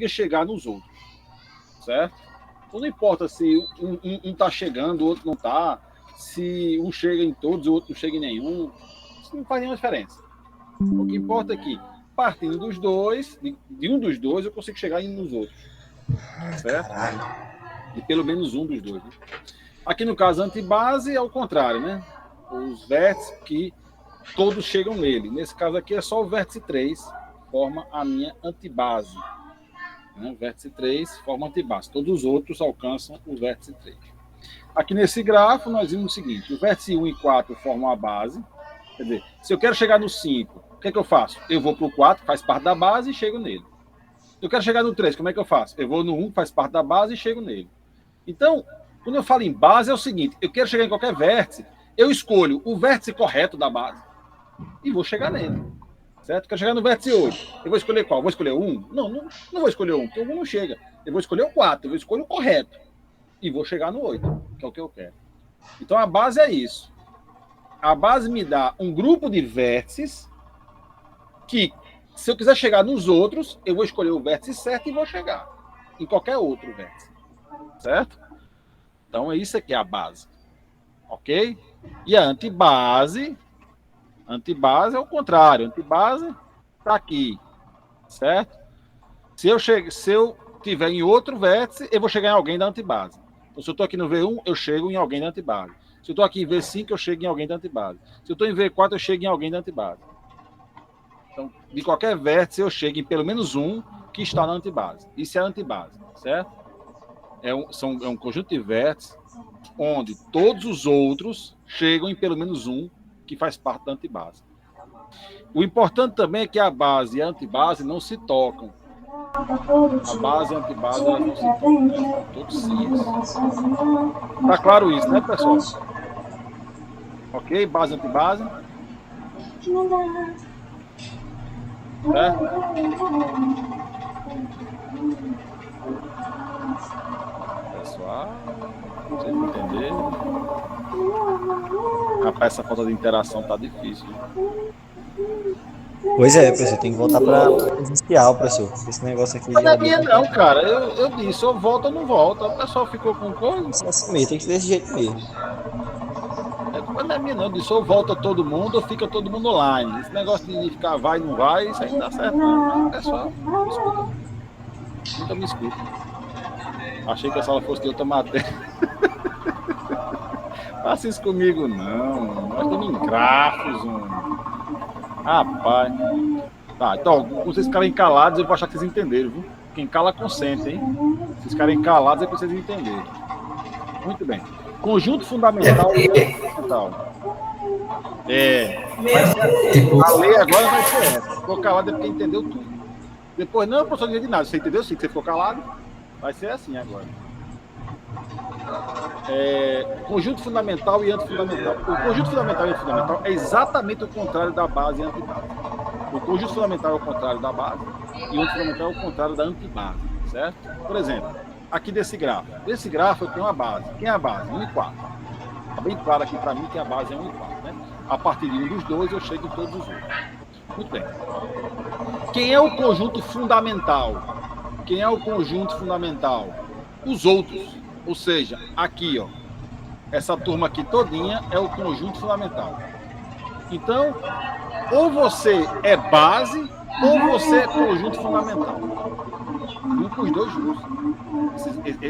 chegar nos outros, certo? Então não importa se um tá chegando, o outro não tá, se um chega em todos, o outro não chega em nenhum, isso não faz nenhuma diferença. O que importa é que, partindo dos dois, de um dos dois, eu consigo chegar nos outros, certo? Caralho. De pelo menos um dos dois, né? Aqui no caso, antibase é o contrário, né? Os vértices que todos chegam nele. Nesse caso aqui é só o vértice 3, forma a minha antibase. Né? Vértice 3 forma antibase. Todos os outros alcançam o vértice 3. Aqui nesse grafo, nós vimos o seguinte: o vértice 1 e 4 formam a base. Quer dizer, se eu quero chegar no 5, o que é que eu faço? Eu vou para o 4, faz parte da base, e chego nele. Eu quero chegar no 3, como é que eu faço? Eu vou no 1, faz parte da base, e chego nele. Então, quando eu falo em base, é o seguinte: eu quero chegar em qualquer vértice, eu escolho o vértice correto da base e vou chegar nele. Certo? Quero chegar no vértice 8. Eu vou escolher qual? Vou escolher o 1? Não vou escolher o 1, porque o 1 não chega. Eu vou escolher o 4, eu vou escolher o correto. E vou chegar no 8, que é o que eu quero. Então a base é isso. A base me dá um grupo de vértices que, se eu quiser chegar nos outros, eu vou escolher o vértice certo e vou chegar em qualquer outro vértice. Certo? Então é isso aqui, a base. Ok? E a antibase é o contrário. Antibase está aqui. Certo? Se eu tiver em outro vértice, eu vou chegar em alguém da antibase. Então, se eu estou aqui no V1, eu chego em alguém da antibase. Se eu estou aqui em V5, eu chego em alguém da antibase. Se eu estou em V4, eu chego em alguém da antibase. Então, de qualquer vértice, eu chego em pelo menos um que está na antibase. Isso é a antibase, certo? É um conjunto de vértices onde todos os outros chegam em pelo menos um que faz parte da antibase. O importante também é que a base e a antibase não se tocam. A base e a antibase elas não se tocam, né? Todos cis. Tá claro isso, né, pessoal? Ok? Base e antibase. Certo? Pessoal, vocês entenderam? Rapaz, essa falta de interação tá difícil. Pois é, professor, tem que voltar para presencial, professor. Esse negócio aqui Não já é minha não, cara. Eu disse, ou volta ou não volta. O pessoal ficou com coisa. é assim mesmo, tem que ser desse jeito mesmo. Não é minha não. Eu disse, ou volta todo mundo ou fica todo mundo online. Esse negócio de ficar vai, não vai, isso aí não dá certo não. O pessoal não me escuta. Nunca me escuta. Achei que a sala fosse de outra matéria. Faça isso comigo não. Nós estamos em grafos, Rapaz. Tá, então, vocês ficarem calados, eu vou achar que vocês entenderam, viu? Quem cala, consente, hein? Se vocês ficarem calados, é que vocês entenderam. Muito bem. Conjunto fundamental e antifundamental. A lei agora vai ser essa. Ficou calado é porque entendeu tudo. Depois, não, professor, não entendi nada. Você entendeu sim, que você ficou calado? Vai ser assim agora. Conjunto fundamental e antifundamental. O conjunto fundamental e antifundamental é exatamente o contrário da base e antibase. O conjunto fundamental é o contrário da base e o antifundamental é o contrário da antibase, certo? Por exemplo, aqui desse grafo. Desse grafo eu tenho uma base. Quem é a base? 1 e 4. Está bem claro aqui para mim que a base é 1 e 4, né? A partir de um dos dois eu chego em todos os outros. Muito bem. Quem é o conjunto fundamental? Quem é o conjunto fundamental? Os outros. Ou seja, aqui, ó, essa turma aqui todinha é o conjunto fundamental. Então, ou você é base, ou você é conjunto fundamental. Um com os dois juntos.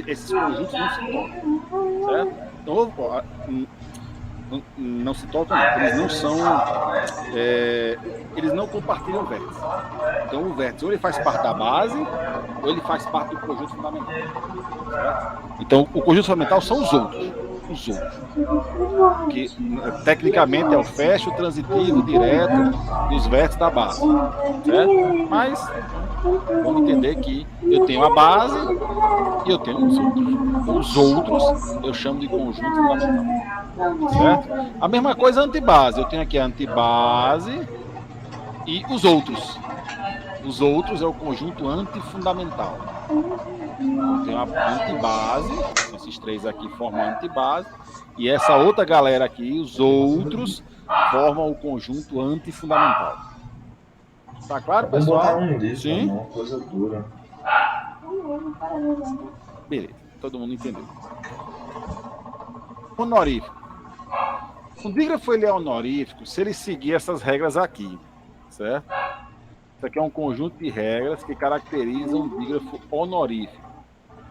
Esses conjuntos não se tocam, certo? Então, não se tocam, não. Eles não são... eles não compartilham o vértice. Então, o vértice ou ele faz parte da base, ou ele faz parte do conjunto fundamental. Certo? Então, o conjunto fundamental são os outros. Os outros. Que, tecnicamente, é o fecho transitivo direto dos vértices da base. Certo? Mas, vamos entender que eu tenho a base e eu tenho os outros. Os outros, eu chamo de conjunto fundamental. Certo? A mesma coisa a antibase. Eu tenho aqui a antibase e os outros. Os outros é o conjunto antifundamental. Eu tenho a antibase, esses três aqui formam a antibase, e essa outra galera aqui, os outros, formam o conjunto antifundamental. Tá claro, pessoal? Vamos botar um disso, sim? Uma coisa dura. Beleza, todo mundo entendeu. Honorífico. O dígrafo ele é honorífico se ele seguir essas regras aqui, certo? Isso aqui é um conjunto de regras que caracterizam o dígrafo honorífico.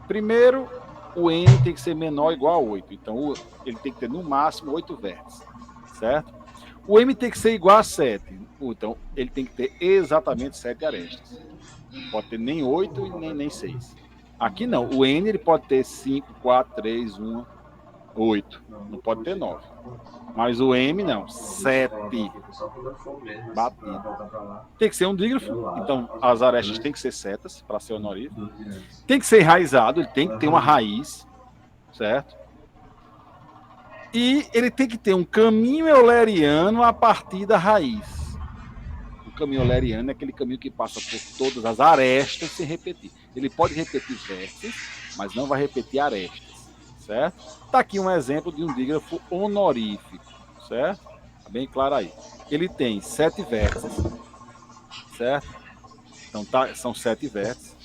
Primeiro, o N tem que ser menor ou igual a 8. Então, ele tem que ter no máximo 8 vértices, certo? O M tem que ser igual a 7. Então, ele tem que ter exatamente 7 arestas. Não pode ter nem 8 e nem 6. Aqui não. O N ele pode ter 5, 4, 3, 1, 8. Não pode ter 9. Mas o M não. 7. Batido. Tem que ser um dígrafo. Então, as arestas têm que ser setas para ser honorífico. Tem que ser enraizado. Ele tem que ter uma raiz. Certo? E ele tem que ter um caminho euleriano a partir da raiz. O caminho euleriano é aquele caminho que passa por todas as arestas sem repetir. Ele pode repetir vértices, mas não vai repetir arestas. Certo? Está aqui um exemplo de um dígrafo honorífico. Certo? Está bem claro aí. Ele tem 7 vértices. Certo? Então são 7 vértices.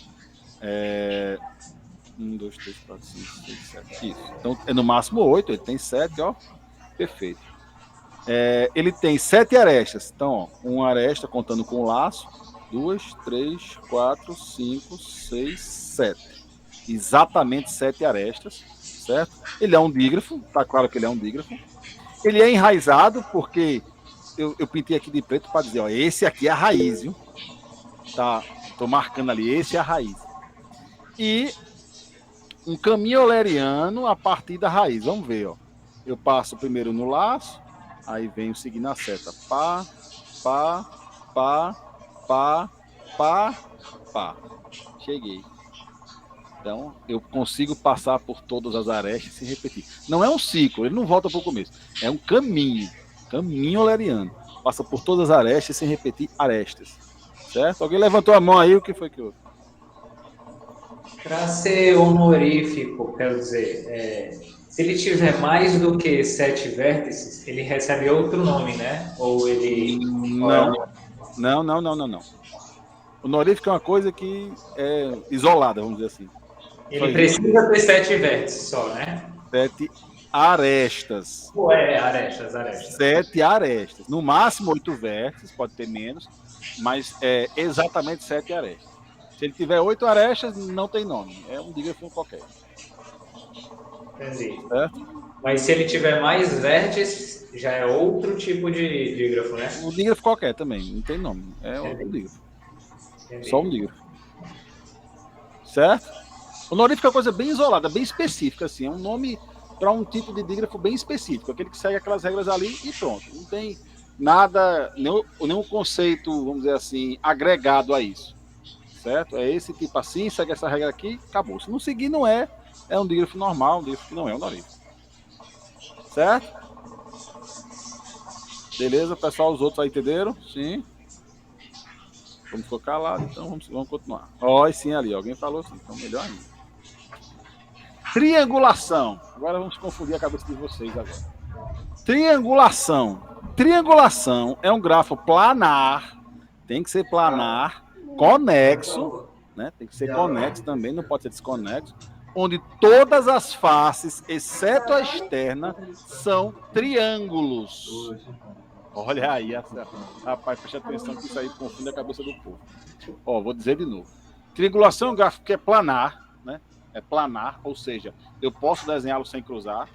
1, 2, 3, 4, 5, 6, 7. Isso. Então é no máximo 8, ele tem 7, ó. Perfeito. Ele tem 7 arestas. Então, ó, uma aresta contando com o laço. 2, 3, 4, 5, 6, 7. Exatamente 7 arestas. Certo? Ele é um dígrafo, tá claro que ele é um dígrafo. Ele é enraizado porque eu pintei aqui de preto para dizer, ó, esse aqui é a raiz, viu? Tá, tô marcando ali, esse é a raiz. E um caminho euleriano a partir da raiz. Vamos ver, ó. Eu passo primeiro no laço, aí venho seguindo a seta. Pá, pá, pá, pá, pá, pá. Cheguei. Então, eu consigo passar por todas as arestas sem repetir. Não é um ciclo, ele não volta para o começo. É um caminho euleriano. Passa por todas as arestas sem repetir arestas. Certo? Alguém levantou a mão aí, o que foi que houve? Para ser honorífico, quero dizer, se ele tiver mais do que 7 vértices, ele recebe outro nome, né? Ou ele... Não. Honorífico é uma coisa que é isolada, vamos dizer assim. Ele precisa ter 7 vértices só, né? 7 arestas. Arestas. 7 arestas. No máximo 8 vértices, pode ter menos, mas é exatamente 7 arestas. Se ele tiver 8 arestas, não tem nome. É um dígrafo qualquer. Entendi. Mas se ele tiver mais vértices, já é outro tipo de dígrafo, né? Um dígrafo qualquer também, não tem nome. É um dígrafo. Só um dígrafo. Certo? Honorífico é uma coisa bem isolada, bem específica, assim. É um nome para um tipo de dígrafo bem específico. Aquele que segue aquelas regras ali e pronto. Não tem nada, nenhum conceito, vamos dizer assim, agregado a isso. Certo? É esse tipo assim, segue essa regra aqui, acabou. Se não seguir, não é um dígrafo normal, um dígrafo que não é honorífico. Certo? Beleza, pessoal, os outros aí entenderam? Sim. Vamos focar lá, então vamos continuar. Ó, sim, ali, alguém falou assim, então melhor ainda. Triangulação. Agora vamos confundir a cabeça de vocês agora. Triangulação. Triangulação é um grafo planar, tem que ser planar, conexo, né? Tem que ser conexo também, não pode ser desconexo, onde todas as faces, exceto a externa, são triângulos. Olha aí, rapaz, preste atenção que isso aí confunde a cabeça do povo. Ó, vou dizer de novo. Triangulação é um gráfico que é planar, né? É planar, ou seja, eu posso desenhá-lo sem cruzar,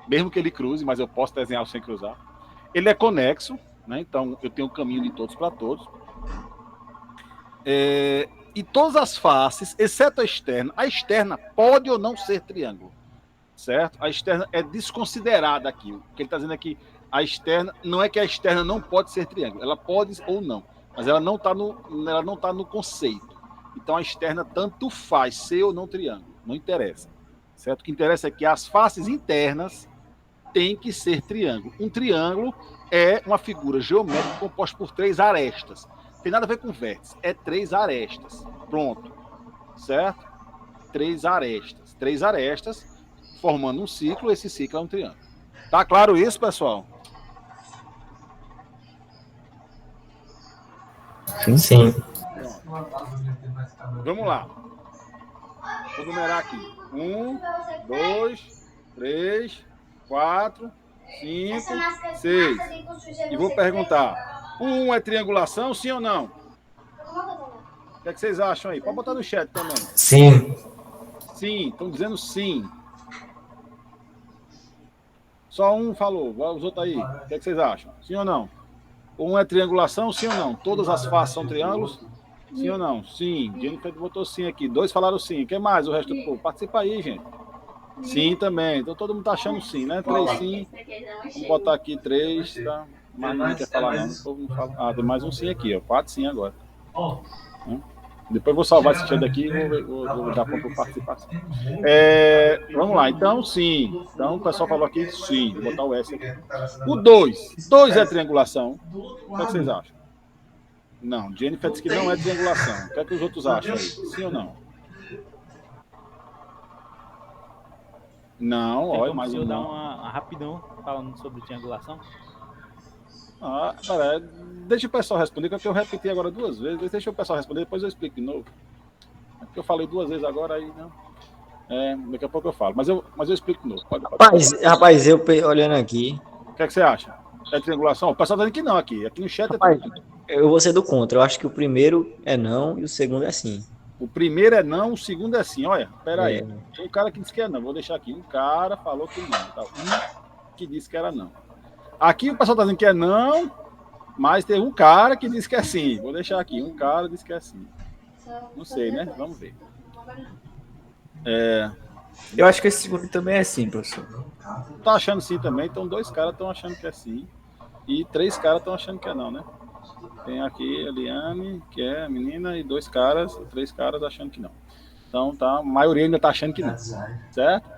mesmo que ele cruze, mas eu posso desenhá-lo sem cruzar. Ele é conexo, né? Então eu tenho um caminho de todos para todos. E todas as faces, exceto a externa pode ou não ser triângulo, certo? A externa é desconsiderada aqui. O que ele está dizendo aqui, a externa, não é que a externa não pode ser triângulo, ela pode ou não, mas ela não está no conceito. Então a externa tanto faz ser ou não triângulo, não interessa, certo? O que interessa é que as faces internas têm que ser triângulo. Um triângulo é uma figura geométrica composta por 3 arestas. Não tem nada a ver com vértice, é 3 arestas. Pronto, certo? 3 arestas. 3 arestas formando um ciclo, esse ciclo é um triângulo. Tá claro isso, pessoal? Sim. Vamos lá. Vou numerar aqui. 1, 2, 3, 4, 5, 6. E vou perguntar: o 1 é triangulação, sim ou não? O que é que vocês acham aí? Pode botar no chat também. Sim. Sim, estão dizendo sim. Só um falou, os outros aí. O que é que vocês acham? Sim ou não? O 1 é triangulação, sim ou não? Todas as faces são triângulos? Sim ou não? Sim. Jennifer botou sim aqui. 2 falaram sim. Quem mais? O resto do povo? Participa aí, gente. Sim também. Então todo mundo tá achando sim, né? 3 sim. Vamos botar aqui 3, tá? Mas ninguém quer falar não. O povo não fala. Ah, tem mais um sim aqui, ó. 4 sim agora. Depois vou salvar esse chat daqui e vou dar para participar. Vamos lá, então sim. Então o pessoal falou aqui sim. Vou botar o S aqui. O 2. 2 é triangulação. O que vocês acham? Não, Jennifer disse que não é triangulação. O que é que os outros acham aí? Sim ou não? Não, olha, mais um. Dar uma rapidão falando sobre triangulação. Ah, peraí, deixa o pessoal responder, porque eu repeti agora 2 vezes. Deixa o pessoal responder, depois eu explico de novo. É porque eu falei 2 vezes agora, aí não. Daqui a pouco eu falo, mas eu explico de novo. Pode. Rapaz, eu olhando aqui. O que é que você acha? É triangulação? O pessoal tá dizendo que não aqui. Aqui no chat Rapaz, é tudo. eu vou ser do contra. Eu acho que o primeiro é não e o segundo é sim. O primeiro é não, o segundo é sim. Olha, peraí. É. Tem um cara que disse que é não. Vou deixar aqui. Um cara falou que não. Tá? Um que disse que era não. Aqui o pessoal tá dizendo que é não, mas tem um cara que disse que é sim. Vou deixar aqui. Um cara disse que é sim. Não sei, né? Vamos ver. Eu acho que esse segundo também é sim, professor. Tá achando sim também. Então 2 caras estão achando que é sim. E 3 caras estão achando que é não, né? Tem aqui a Eliane, que é a menina, e 2 caras, 3 caras achando que não. Então tá, a maioria ainda tá achando que não. Certo?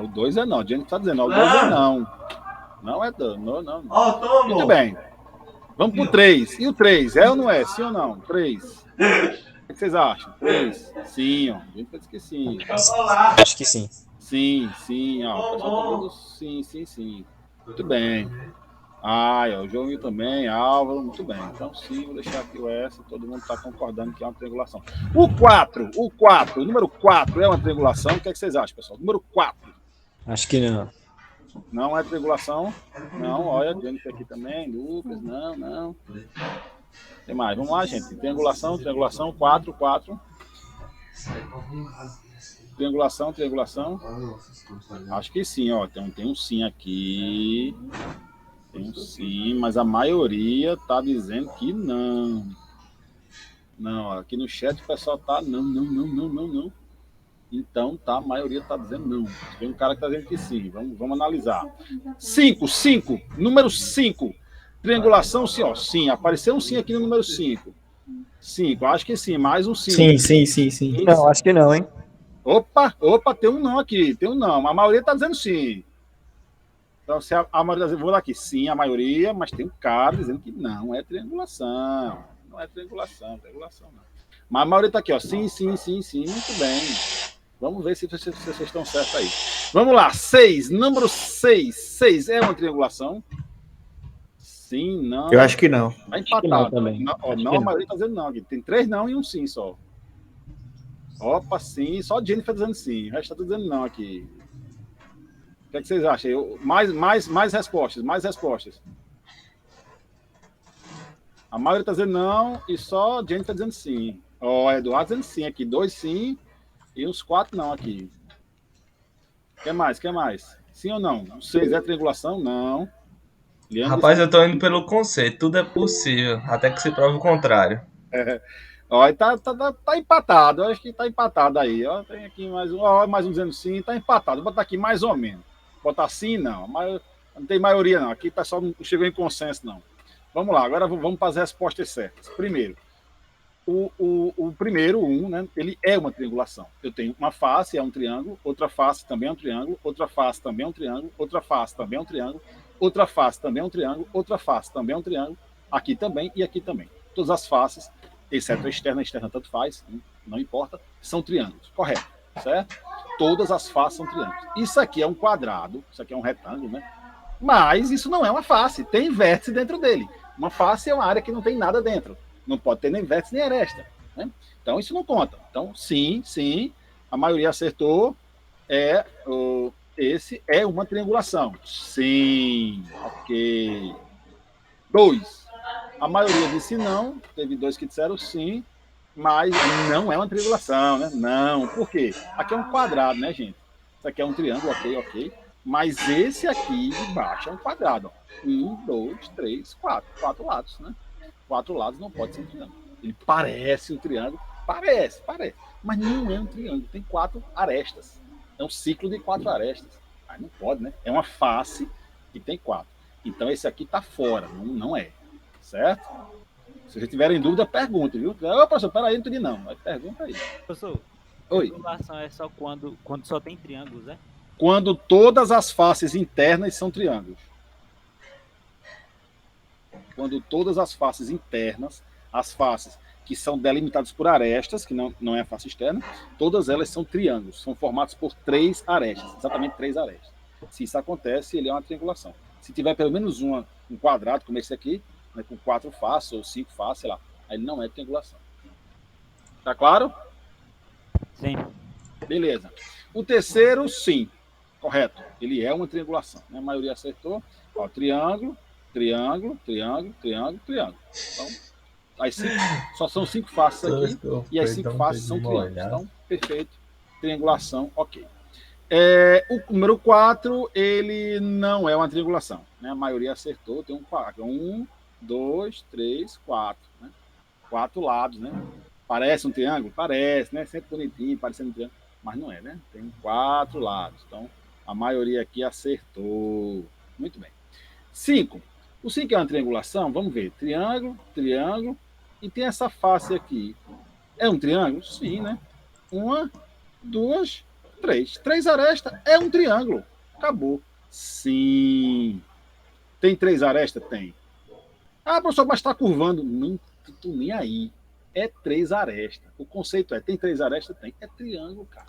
O 2 é não. A gente tá dizendo, o 2 é não. Não é não, não. Muito bem. Vamos pro 3. E o 3, é ou não é? Sim ou não? 3. O que vocês acham? 3. Sim, ó. A gente disse que sim. Acho que sim. Sim, ó. O pessoal tá dando sim. Muito bem. O João também, Álvaro, muito bem. Então sim, vou deixar aqui o S, todo mundo está concordando que é uma triangulação. O número 4 é uma triangulação. O que é que vocês acham, pessoal? Número 4. Acho que não. Não é triangulação. Não, olha, Jennifer aqui também, Lucas, não. Tem mais, vamos lá, gente. Triangulação, 4. Triangulação. Acho que sim, ó. Tem um sim aqui. Tem um sim, mas a maioria tá dizendo que não. Não, aqui no chat o pessoal tá não. Então, tá, a maioria tá dizendo não. Tem um cara que tá dizendo que sim. Vamos analisar. 5. Número 5. Triangulação, sim, ó. Sim, apareceu um sim aqui no número 5. 5, acho que sim. Mais um sim. Sim. Não, acho que não, hein? Opa, tem um não aqui. Tem um não. A maioria tá dizendo sim. Então, se a maioria, vou lá aqui, sim, a maioria, mas tem um cara dizendo que não é triangulação. Não é triangulação não. Mas a maioria tá aqui, ó, sim, muito bem. Vamos ver se vocês estão certos aí. Vamos lá, 6, número 6. 6 é uma triangulação? Sim, não. Eu acho que não. Tá empatado. Não, também. Não, a maioria tá dizendo não aqui. Tem 3 não e um sim só. Opa, sim, só a Jennifer dizendo sim. O resto tá dizendo não aqui. O que é que vocês acham? Mais respostas. A maioria está dizendo não e só a gente está dizendo sim. Ó, Eduardo dizendo sim aqui. 2 sim e uns 4 não aqui. Quer mais? Sim ou não? 6 é triangulação? Não. Leandro Rapaz, eu tô indo pelo conceito. Tudo é possível, até que se prove o contrário. Ó, tá empatado. Eu acho que tá empatado aí. Ó, tem aqui mais um. Ó, mais um dizendo sim. Tá empatado. Vou botar aqui mais ou menos. Botar sim, não. Mas não tem maioria, não. Aqui o pessoal não chegou em consenso, não. Vamos lá. Agora vamos para as respostas certas. Primeiro, o primeiro, né? Ele é uma triangulação. Eu tenho uma face, é um triângulo. Outra face também é um triângulo. Outra face também é um triângulo. Outra face também é um triângulo. Outra face também é um triângulo. Outra face também é um triângulo. Aqui também e aqui também. Todas as faces, exceto a externa tanto faz, não importa, são triângulos. Correto, certo? Todas as faces são triângulos. Isso aqui é um quadrado, isso aqui é um retângulo, né? Mas isso não é uma face, tem vértice dentro dele. Uma face é uma área que não tem nada dentro. Não pode ter nem vértice nem aresta. né? Então, isso não conta. Então, sim, a maioria acertou. Esse é uma triangulação. Sim, ok. 2. A maioria disse não. Teve 2 que disseram sim, mas não é uma triangulação, né? Não. Por quê? Aqui é um quadrado, né, gente? Isso aqui é um triângulo, ok. Mas esse aqui de baixo é um quadrado. 1, 2, 3, 4. 4 lados, né? 4 lados não pode ser um triângulo. Ele parece um triângulo. Parece. Mas não é um triângulo. Tem 4 arestas. É um ciclo de 4 arestas. Aí não pode, né? É uma face que tem 4. Então esse aqui está fora. Não é. Certo? Se vocês tiverem dúvida, pergunta, viu? Ô, professor, peraí, não entendi não. Mas pergunta aí. Professor, Oi. triangulação é só quando só tem triângulos, né? Quando todas as faces internas são triângulos. Quando todas as faces internas, as faces que são delimitadas por arestas, que não é a face externa, todas elas são triângulos, são formados por 3 arestas, exatamente 3 arestas. Se isso acontece, ele é uma triangulação. Se tiver pelo menos um quadrado, como esse aqui, né, com 4 faces ou 5 faces, sei lá, aí não é triangulação. Tá claro? Sim. Beleza. O terceiro, sim. Correto. Ele é uma triangulação. Né? A maioria acertou. Ó, triângulo. Então, aí só são 5 faces aqui. E as 5 faces são triângulos. Então, perfeito. Triangulação, ok. O número 4, ele não é uma triangulação. Né? A maioria acertou. Tem um 4. 1, 2, 3, 4. 4 lados, né? Parece um triângulo? Parece, né? Sempre bonitinho, parecendo um triângulo. Mas não é, né? Tem 4 lados. Então, a maioria aqui acertou. Muito bem. 5. O 5 é uma triangulação? Vamos ver. Triângulo. E tem essa face aqui. É um triângulo? Sim, né? 1, 2, 3. 3 arestas é um triângulo. Acabou. Sim. Tem 3 arestas? Tem. Ah, professor, mas está curvando. Não tô nem aí. É 3 arestas. O conceito é, tem 3 arestas? Tem. É triângulo, cara.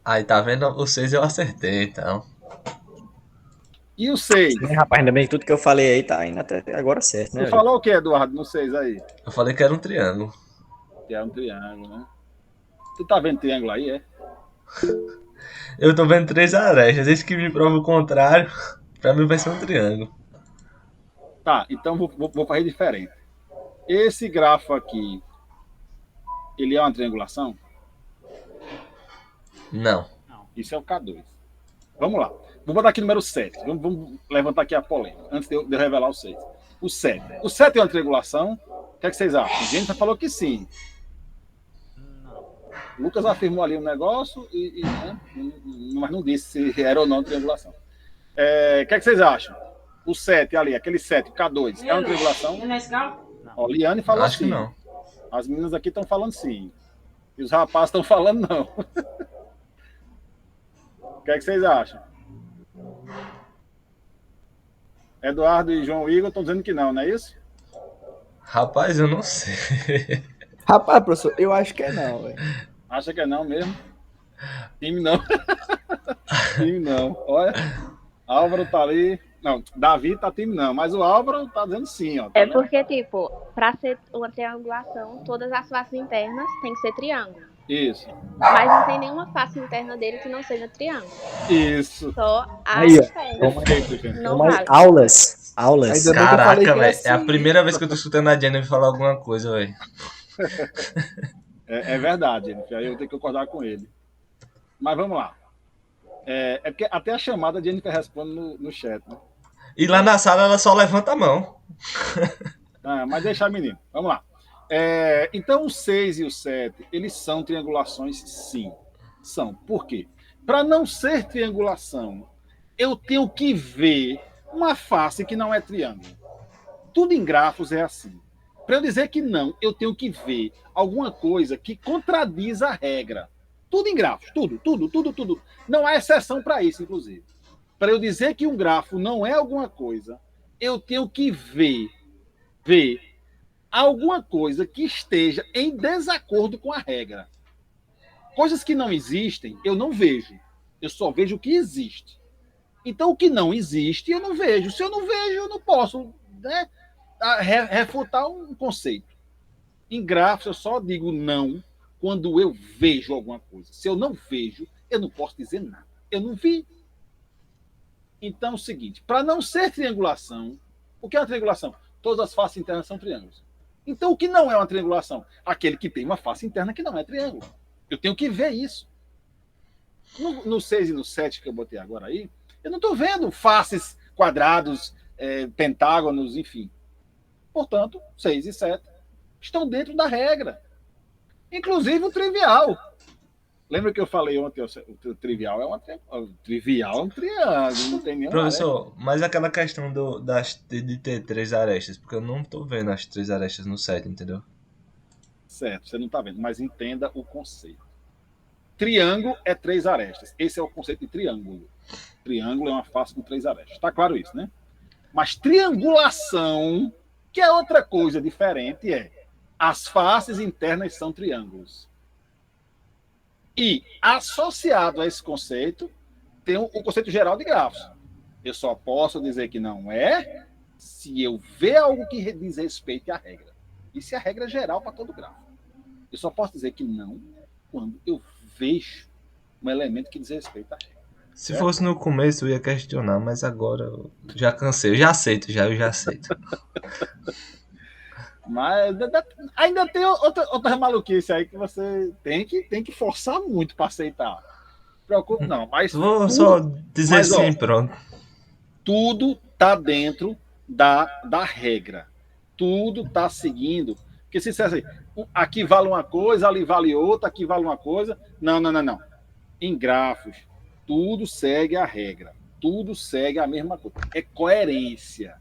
Aí, tá vendo? O 6 eu acertei, então. E o 6? Rapaz, ainda bem que tudo que eu falei aí tá indo até agora certo, né? Você falou o que, Eduardo, no 6 aí? Eu falei que era um triângulo. Que é um triângulo, né? Tu tá vendo triângulo aí, é? Eu tô vendo 3 arestas. Desde que me prova o contrário, pra mim vai ser um triângulo. Tá, então vou fazer diferente. Esse grafo aqui, ele é uma triangulação? Não. Isso é o K2. Vamos lá. Vou botar aqui o número 7. Vamos levantar aqui a polêmica, antes de eu revelar o 6. O 7. O 7 é uma triangulação? O que é que vocês acham? A gente já falou que sim. O Lucas afirmou ali um negócio, né, mas não disse se era ou não triangulação. O que é que vocês acham? O 7 ali, aquele 7, K2, é uma triangulação? Ó, Liane falou Acho que sim. não. As meninas aqui estão falando sim. E os rapazes estão falando não. O que é que vocês acham? Eduardo e João Igor estão dizendo que não é isso? Rapaz, eu não sei. Rapaz, professor, eu acho que é não, velho. Acha que é não mesmo? Time não. Time não. Olha, Álvaro tá ali. Não, Davi tá time não, mas o Álvaro tá dizendo sim, ó. Tá É vendo? porque, tipo, para ser uma triangulação, todas as faces internas têm que ser triângulo. Isso. Mas não tem nenhuma face interna dele que não seja triângulo. Isso. Só a Aí, ó. externa. Perfeito, gente. Não Mas vale. aulas. Ainda bem que eu falei Caraca, que é velho. É a assim. primeira vez que eu tô escutando a Jennifer falar alguma coisa, velho. É verdade, aí eu tenho que concordar com ele. Mas vamos lá. É porque até a chamada a Jennifer responde no chat, né? E lá na sala ela só levanta a mão. Mas deixa, menino. Vamos lá. Então, o 6 e o 7, eles são triangulações, sim. São. Por quê? Para não ser triangulação, eu tenho que ver uma face que não é triângulo. Tudo em grafos é assim. Para eu dizer que não, eu tenho que ver alguma coisa que contradiz a regra. Tudo em grafos. Tudo. Não há exceção para isso, inclusive. Para eu dizer que um grafo não é alguma coisa, eu tenho que ver alguma coisa que esteja em desacordo com a regra. Coisas que não existem, eu não vejo. Eu só vejo o que existe. Então, o que não existe, eu não vejo. Se eu não vejo, eu não posso, né, refutar um conceito. Em grafos, eu só digo não quando eu vejo alguma coisa. Se eu não vejo, eu não posso dizer nada. Eu não vi. Então, é o seguinte, para não ser triangulação, o que é uma triangulação? Todas as faces internas são triângulos. Então, o que não é uma triangulação? Aquele que tem uma face interna que não é triângulo. Eu tenho que ver isso. No 6 e no 7 que eu botei agora aí, eu não estou vendo faces, quadrados, pentágonos, enfim. Portanto, 6 e 7 estão dentro da regra. Inclusive o trivial. Lembra que eu falei ontem, o trivial é um triângulo, não tem nenhum. Professor, mas aquela questão de ter 3 arestas, porque eu não tô vendo as 3 arestas no 7, entendeu? Certo, você não está vendo, mas entenda o conceito. Triângulo é 3 arestas. Esse é o conceito de triângulo. Triângulo é uma face com 3 arestas. Está claro isso, né? Mas triangulação, que é outra coisa diferente, as faces internas são triângulos. E, associado a esse conceito, tem o conceito geral de grafos. Eu só posso dizer que não é se eu ver algo que diz respeito à regra. Isso é a regra geral para todo grafo. Eu só posso dizer que não quando eu vejo um elemento que diz respeito à regra. Se fosse no começo eu ia questionar, mas agora eu já cansei. Eu já aceito. Mas ainda tem outra maluquice aí que você tem que forçar muito para aceitar. Preocupe não, mas vou só dizer sim, pronto. Tudo está dentro da regra. Tudo está seguindo. Porque se disser assim, aqui vale uma coisa, ali vale outra, aqui vale uma coisa. Não. Em grafos, tudo segue a regra. Tudo segue a mesma coisa. É coerência.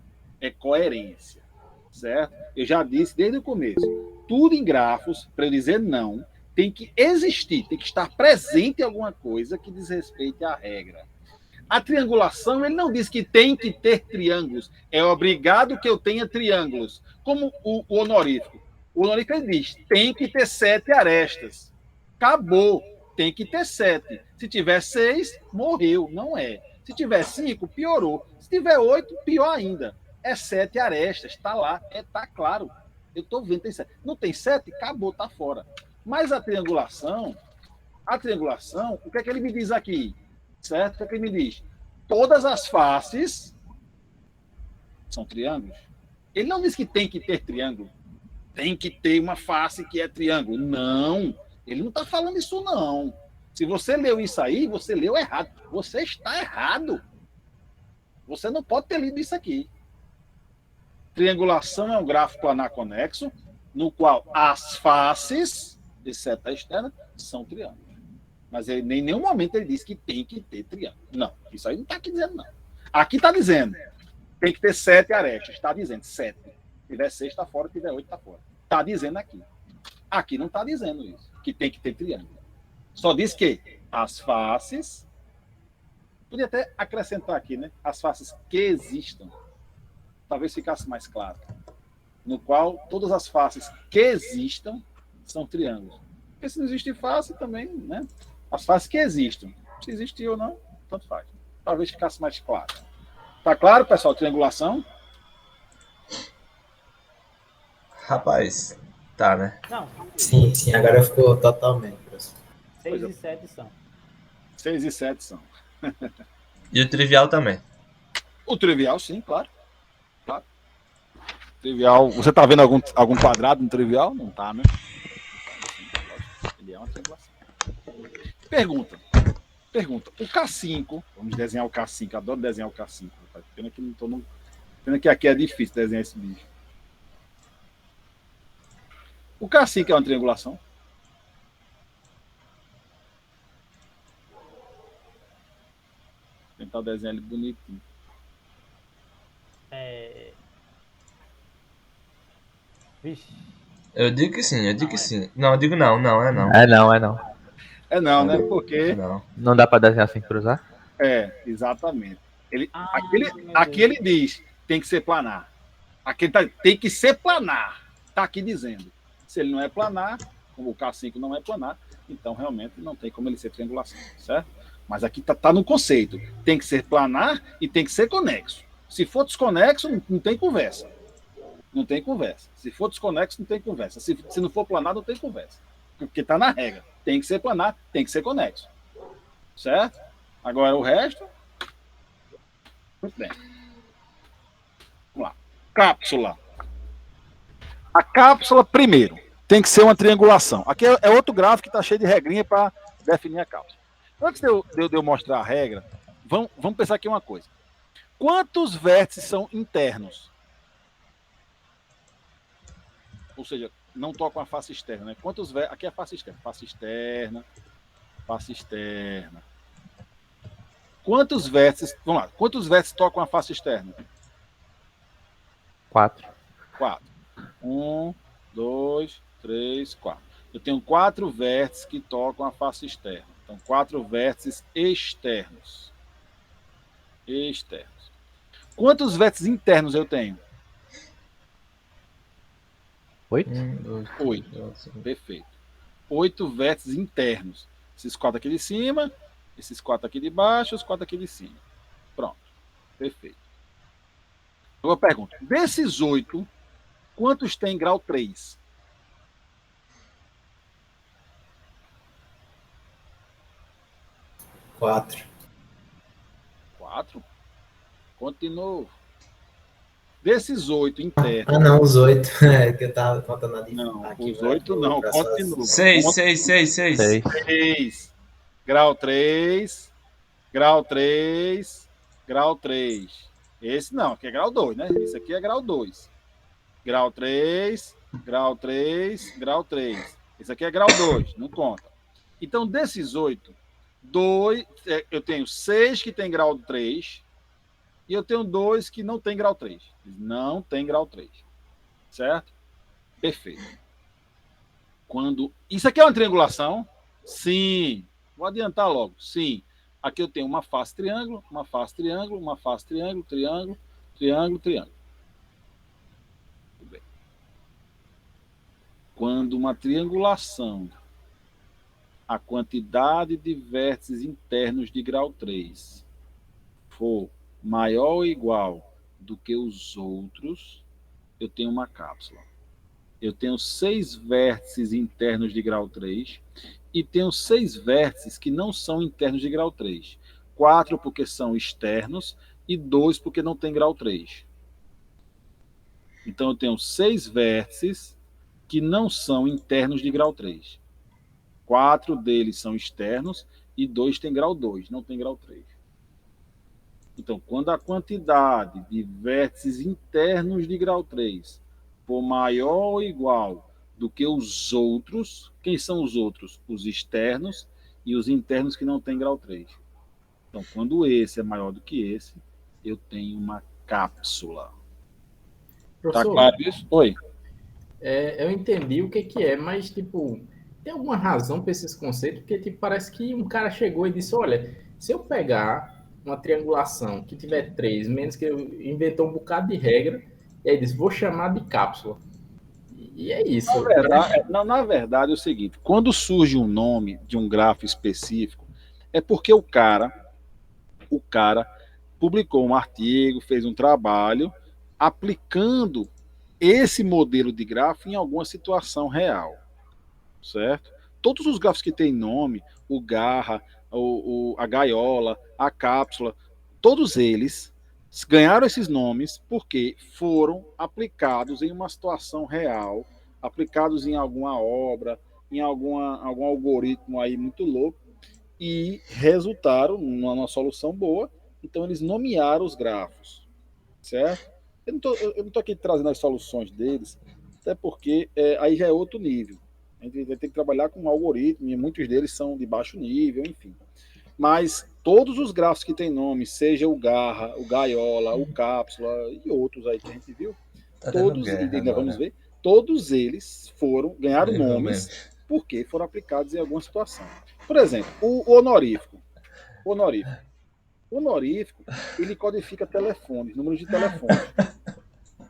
Certo? Eu já disse desde o começo. Tudo em grafos, para eu dizer não, tem que existir, tem que estar presente em alguma coisa que diz respeito à regra. A triangulação, ele não diz que tem que ter triângulos. É obrigado que eu tenha triângulos. Como o honorífico. O honorífico ele diz, tem que ter 7 arestas. Acabou. Tem que ter 7. Se tiver 6, morreu. Não é. Se tiver 5, piorou. Se tiver 8, pior ainda. É 7 arestas. Está lá. Está claro. Eu estou vendo. Tem 7. Não tem 7? Acabou. Está fora. Mas a triangulação, o que é que ele me diz aqui? Certo? O que é que ele me diz? Todas as faces são triângulos. Ele não diz que tem que ter triângulo. Tem que ter uma face que é triângulo. Não. Ele não está falando isso, não. Se você leu isso aí, você leu errado. Você está errado. Você não pode ter lido isso aqui. Triangulação é um grafo planar conexo, no qual as faces de seta externa são triângulos. Mas ele, em nenhum momento ele diz que tem que ter triângulo. Não, isso aí não está aqui dizendo, não. Aqui está dizendo, tem que ter 7 arestas. Está dizendo 7. Se tiver 6, está fora. Se tiver 8, está fora. Está dizendo aqui. Aqui não está dizendo isso, que tem que ter triângulo. Só diz que as faces... Podia até acrescentar aqui, né? As faces que existam. Talvez ficasse mais claro. No qual todas as faces que existam são triângulos. Porque se não existe face também, né? As faces que existam. Se existir ou não, tanto faz. Talvez ficasse mais claro. Tá claro, pessoal? Triangulação? Rapaz, tá, né? Não, Sim, agora ficou totalmente, professor. 6 e 7 são. 6 e 7 são. E o trivial também. O trivial, sim, claro. Trivial. Você tá vendo algum quadrado no trivial? Não tá, né? Ele é uma triangulação. Pergunta. O K5, vamos desenhar o K5, adoro desenhar o K5. Pena que não tô no... Pena que aqui é difícil desenhar esse bicho. O K5 é uma triangulação? Vou tentar desenhar ele bonitinho. Vixe. Eu digo que sim. Não, eu digo não, é não. É não. É não, né? Porque... Não. Não dá pra desenhar sem cruzar? Exatamente. Aqui ele diz, tem que ser planar. Aqui tem que ser planar. Está aqui dizendo. Se ele não é planar, como o K5 não é planar, então realmente não tem como ele ser triangulação, certo? Mas aqui tá no conceito. Tem que ser planar e tem que ser conexo. Se for desconexo, não tem conversa. não tem conversa. Se for desconexo, não tem conversa. Se não for planar, não tem conversa. Porque está na regra. Tem que ser planar, tem que ser conexo. Certo? Agora o resto. Muito bem. Vamos lá. Cápsula. A cápsula, primeiro, tem que ser uma triangulação. Aqui é outro gráfico que está cheio de regrinha para definir a cápsula. Antes de eu mostrar a regra, vamos pensar aqui uma coisa. Quantos vértices são internos? Ou seja, não tocam a face externa, né? Quantos vértices? Aqui é a face externa. Face externa. Face externa. Quantos vértices... Vamos lá. Quantos vértices tocam a face externa? 4. 4. 1, 2, 3, 4. Eu tenho 4 vértices que tocam a face externa. Então, 4 vértices externos. Externos. Quantos vértices internos eu tenho? 8? 8. Perfeito. 8 vértices internos. Esses 4 aqui de cima, esses 4 aqui de baixo, os 4 aqui de cima. Pronto. Perfeito. Agora eu pergunto, desses 8, quantos tem grau 3? 4. 4? Conte de novo. Desses 8 internos. Ah, não, os 8. É que eu tava contando ali. Não, aqui, os 8 não. Conte de novo. 6. 3. Grau 3. Grau 3. Grau 3. Esse não, aqui é grau 2, né? Esse aqui é grau 2. Grau 3. Grau 3. Grau 3. Esse aqui é grau 2, não conta. Então, desses 8, eu tenho 6 que tem grau 3 e eu tenho 2 que não tem grau 3. Não tem grau 3. Certo? Perfeito. Isso aqui é uma triangulação? Sim. Vou adiantar logo. Sim. Aqui eu tenho uma face triângulo, uma face triângulo, uma face triângulo, triângulo, triângulo, triângulo. Tudo bem. Quando uma triangulação, a quantidade de vértices internos de grau 3 for maior ou igual do que os outros, eu tenho uma cápsula. Eu tenho 6 vértices internos de grau 3 e tenho 6 vértices que não são internos de grau 3. 4 porque são externos e 2 porque não tem grau 3. Então eu tenho 6 vértices que não são internos de grau 3. 4 deles são externos e 2 têm grau 2, não tem grau 3. Então, quando a quantidade de vértices internos de grau 3 for maior ou igual do que os outros, quem são os outros? Os externos e os internos que não têm grau 3. Então, quando esse é maior do que esse, eu tenho uma cápsula. Tá claro isso? Oi. Eu entendi o que é, mas, tipo, tem alguma razão para esses conceitos? Porque, tipo, parece que um cara chegou e disse, olha, se eu pegar uma triangulação que tiver 3, menos que eu inventou um bocado de regra, e aí disse, vou chamar de cápsula. E é isso. Na verdade é o seguinte, quando surge um nome de um grafo específico, é porque o cara publicou um artigo, fez um trabalho, aplicando esse modelo de grafo em alguma situação real. Certo? Todos os grafos que têm nome, o garra, a gaiola, a cápsula, todos eles ganharam esses nomes porque foram aplicados em uma situação real, aplicados em alguma obra, em algum algoritmo aí muito louco, e resultaram numa solução boa. Então eles nomearam os grafos, certo? Eu não tô aqui trazendo as soluções deles, até porque aí já é outro nível. A gente vai ter que trabalhar com um algoritmo, e muitos deles são de baixo nível, enfim. Mas todos os grafos que tem nome, seja o garra, o gaiola, o cápsula e outros aí que a gente viu, todos, ainda vamos ver, todos eles ganharam nomes porque foram aplicados em alguma situação. Por exemplo, o honorífico. O honorífico, ele codifica telefones, números de telefones.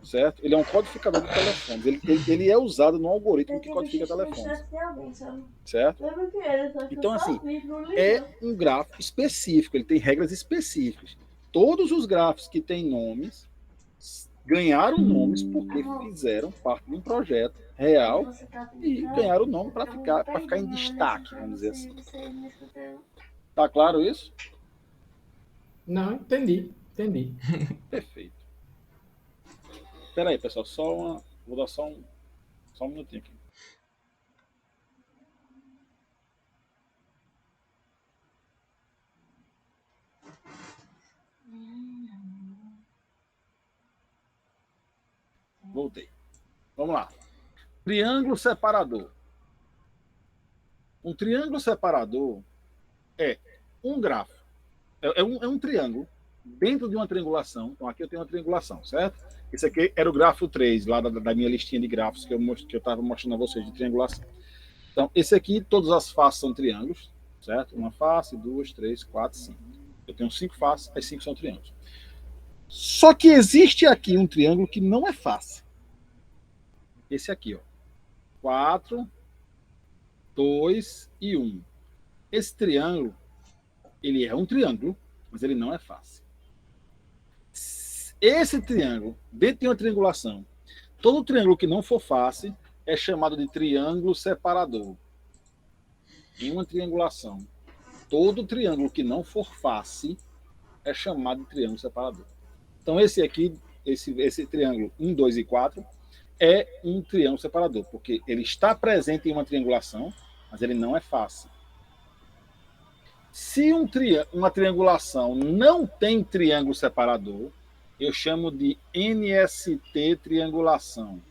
Certo? Ele é um codificador de telefones. Ele é usado no algoritmo que codifica telefones. Certo? Então, assim, é um gráfico específico, ele tem regras específicas. Todos os grafos que têm nomes ganharam nomes porque fizeram parte de um projeto real e ganharam o nome para ficar em destaque, vamos dizer assim. Tá claro isso? Não, entendi. Perfeito. Espera aí, pessoal, vou dar só um minutinho aqui. Voltei. Vamos lá. Triângulo separador. Um triângulo separador é um grafo. É um triângulo dentro de uma triangulação. Então, aqui eu tenho uma triangulação, certo? Esse aqui era o grafo 3, lá da minha listinha de grafos que eu estava mostrando a vocês de triangulação. Então, esse aqui, todas as faces são triângulos, certo? Uma face, 2, 3, 4, 5. Eu tenho 5 faces, as 5 são triângulos. Só que existe aqui um triângulo que não é face. Esse aqui, ó. 4, 2 e 1. Esse triângulo, ele é um triângulo, mas ele não é face. Esse triângulo, dentro de uma triangulação, todo triângulo que não for face é chamado de triângulo separador. Em uma triangulação, todo triângulo que não for face é chamado de triângulo separador. Então, esse aqui, esse triângulo 1, 2 e 4, é um triângulo separador, porque ele está presente em uma triangulação, mas ele não é face. Se uma triangulação não tem triângulo separador, eu chamo de NST triangulação.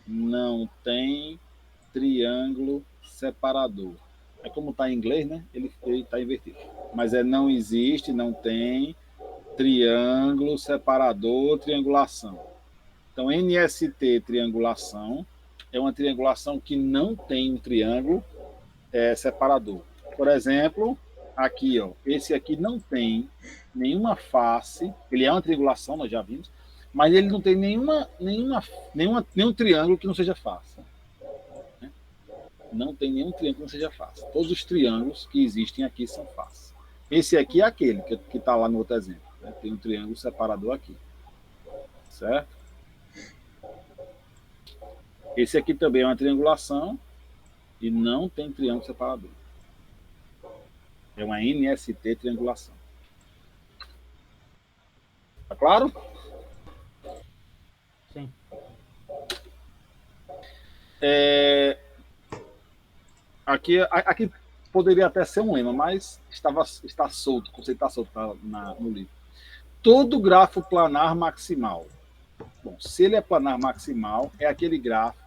Não tem triângulo separador. É como está em inglês, né? Ele está invertido. Mas não existe, não tem triângulo separador, triangulação. Então, NST triangulação é uma triangulação que não tem um triângulo separador. Por exemplo, aqui, ó, esse aqui não tem nenhuma face, ele é uma triangulação, nós já vimos, mas ele não tem nenhum triângulo que não seja face. Né? Não tem nenhum triângulo que não seja face. Todos os triângulos que existem aqui são face. Esse aqui é aquele que está lá no outro exemplo. Né? Tem um triângulo separador aqui. Certo? Esse aqui também é uma triangulação e não tem triângulo separador. É uma NST triangulação. Tá claro? Sim. Aqui poderia até ser um lema, mas está solto, o conceito está solto no livro. Todo grafo planar maximal. Bom, se ele é planar maximal, é aquele grafo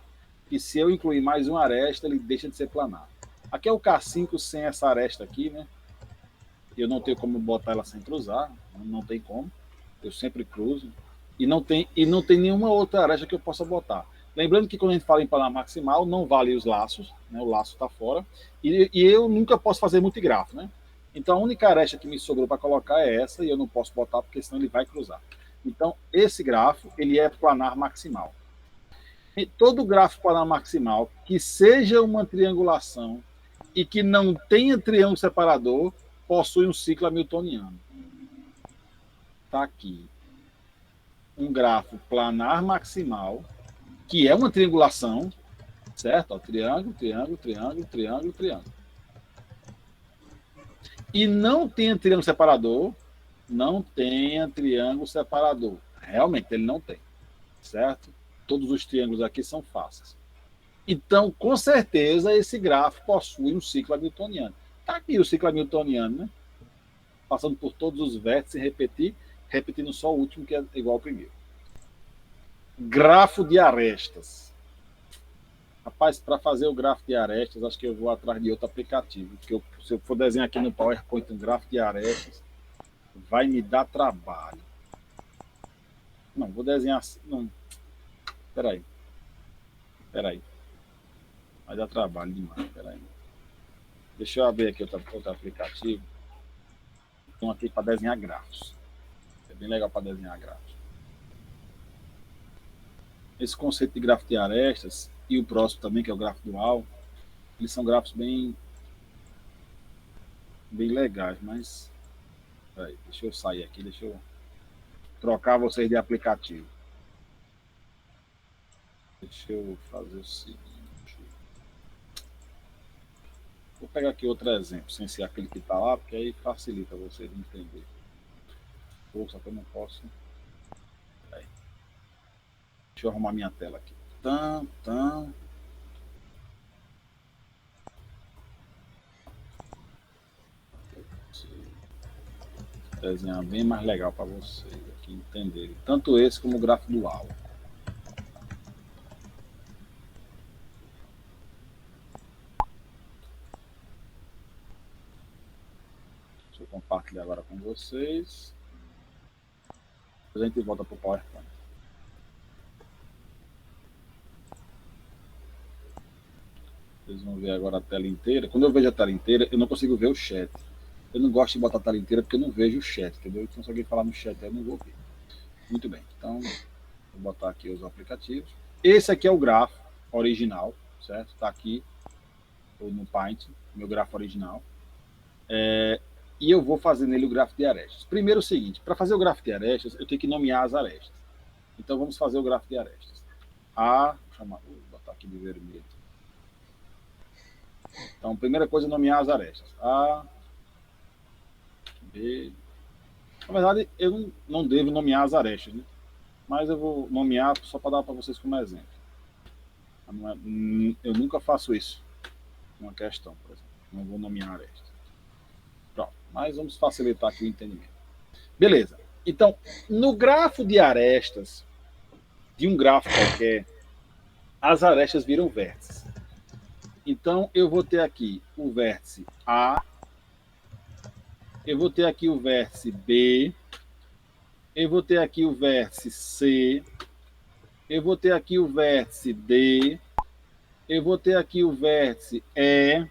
que, se eu incluir mais uma aresta, ele deixa de ser planar. Aqui é o K5 sem essa aresta aqui, né? Eu não tenho como botar ela sem cruzar, não tem como. Eu sempre cruzo. E não tem nenhuma outra aresta que eu possa botar. Lembrando que quando a gente fala em planar maximal, não vale os laços, né? O laço está fora. E eu nunca posso fazer multigrafo, né? Então a única aresta que me sobrou para colocar é essa, e eu não posso botar porque senão ele vai cruzar. Então esse grafo, ele é planar maximal. E todo grafo planar maximal que seja uma triangulação e que não tenha triângulo separador possui um ciclo hamiltoniano. Está aqui um grafo planar maximal, que é uma triangulação, certo? Ó, triângulo, triângulo, triângulo, triângulo, triângulo. E não tenha triângulo separador, não tenha triângulo separador. Realmente, ele não tem, certo? Todos os triângulos aqui são faces. Então, com certeza, esse grafo possui um ciclo hamiltoniano. Está aqui o ciclo hamiltoniano, né? Passando por todos os vértices e repetindo só o último, que é igual ao primeiro. Grafo de arestas. Rapaz, para fazer o grafo de arestas, acho que eu vou atrás de outro aplicativo. Porque se eu for desenhar aqui no PowerPoint um grafo de arestas, vai me dar trabalho. Não, vou desenhar assim. Não. Peraí. Vai dar trabalho demais. Peraí. Deixa eu abrir aqui outro aplicativo. Então, aqui para desenhar grafos. É bem legal para desenhar grafos. Esse conceito de grafo de arestas e o próximo também, que é o grafo dual, eles são grafos bem legais, mas... Peraí, deixa eu sair aqui, deixa eu trocar vocês de aplicativo. Deixa eu fazer o seguinte. Vou pegar aqui outro exemplo, sem ser aquele que está lá, porque aí facilita vocês entenderem. Pô, só que eu não posso. Aí. Deixa eu arrumar minha tela aqui. Desenhar bem mais legal para vocês aqui entenderem. Tanto esse como o gráfico dual. Deixa eu compartilhar agora com vocês. Depois a gente volta para o PowerPoint. Vocês vão ver agora a tela inteira. Quando eu vejo a tela inteira, eu não consigo ver o chat. Eu não gosto de botar a tela inteira porque eu não vejo o chat, entendeu? Então, se alguém falar no chat, eu não vou ver. Muito bem. Então, vou botar aqui os aplicativos. Esse aqui é o grafo original, certo? Está aqui no Paint, meu grafo original. E eu vou fazer nele o gráfico de arestas. Primeiro é o seguinte, para fazer o gráfico de arestas, eu tenho que nomear as arestas. Então, vamos fazer o gráfico de arestas. Vou botar aqui de vermelho. Então, primeira coisa é nomear as arestas. A, B. Na verdade, eu não devo nomear as arestas, né? Mas eu vou nomear só para dar para vocês como exemplo. Eu nunca faço isso. Uma questão, por exemplo. Não vou nomear arestas. Pronto. Mas vamos facilitar aqui o entendimento. Beleza. Então, no grafo de arestas, de um grafo qualquer, as arestas viram vértices. Então, eu vou ter aqui o vértice A, eu vou ter aqui o vértice B, eu vou ter aqui o vértice C, eu vou ter aqui o vértice D, eu vou ter aqui o vértice E,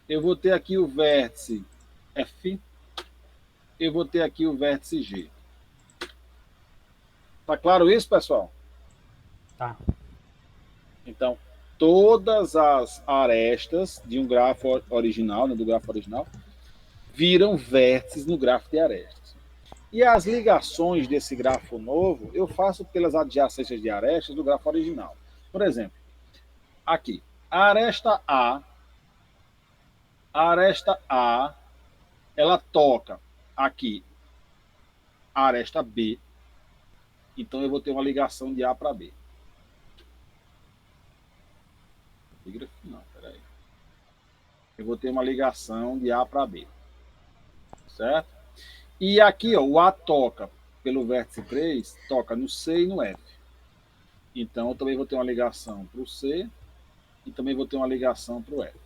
eu vou ter aqui o vértice F, eu vou ter aqui o vértice G. Tá claro isso, pessoal? Tá. Então, todas as arestas de um grafo original, né, do grafo original, viram vértices no gráfico de arestas. E as ligações desse grafo novo, eu faço pelas adjacências de arestas do grafo original. Por exemplo, aqui, a aresta A, ela toca aqui a aresta B, então eu vou ter uma ligação de A para B. Não, peraí. Eu vou ter uma ligação de A para B. Certo? E aqui, ó, o A toca pelo vértice 3, toca no C e no F. Então, eu também vou ter uma ligação para o C e também vou ter uma ligação para o F.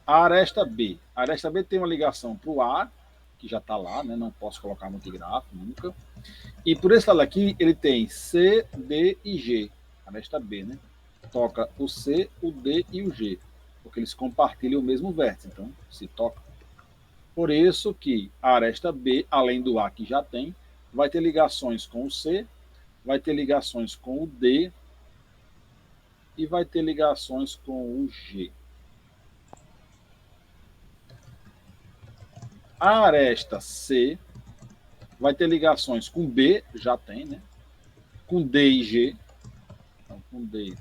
A aresta B. A aresta B tem uma ligação para o A, que já está lá, né? Não posso colocar multigrafo, nunca. E por esse lado aqui, ele tem C, D e G. A aresta B, né? Toca o C, o D e o G, porque eles compartilham o mesmo vértice, então se toca. Por isso que a aresta B, além do A que já tem, vai ter ligações com o C, vai ter ligações com o D e vai ter ligações com o G. A aresta C vai ter ligações com B, já tem, né? Com D e G. Então, com D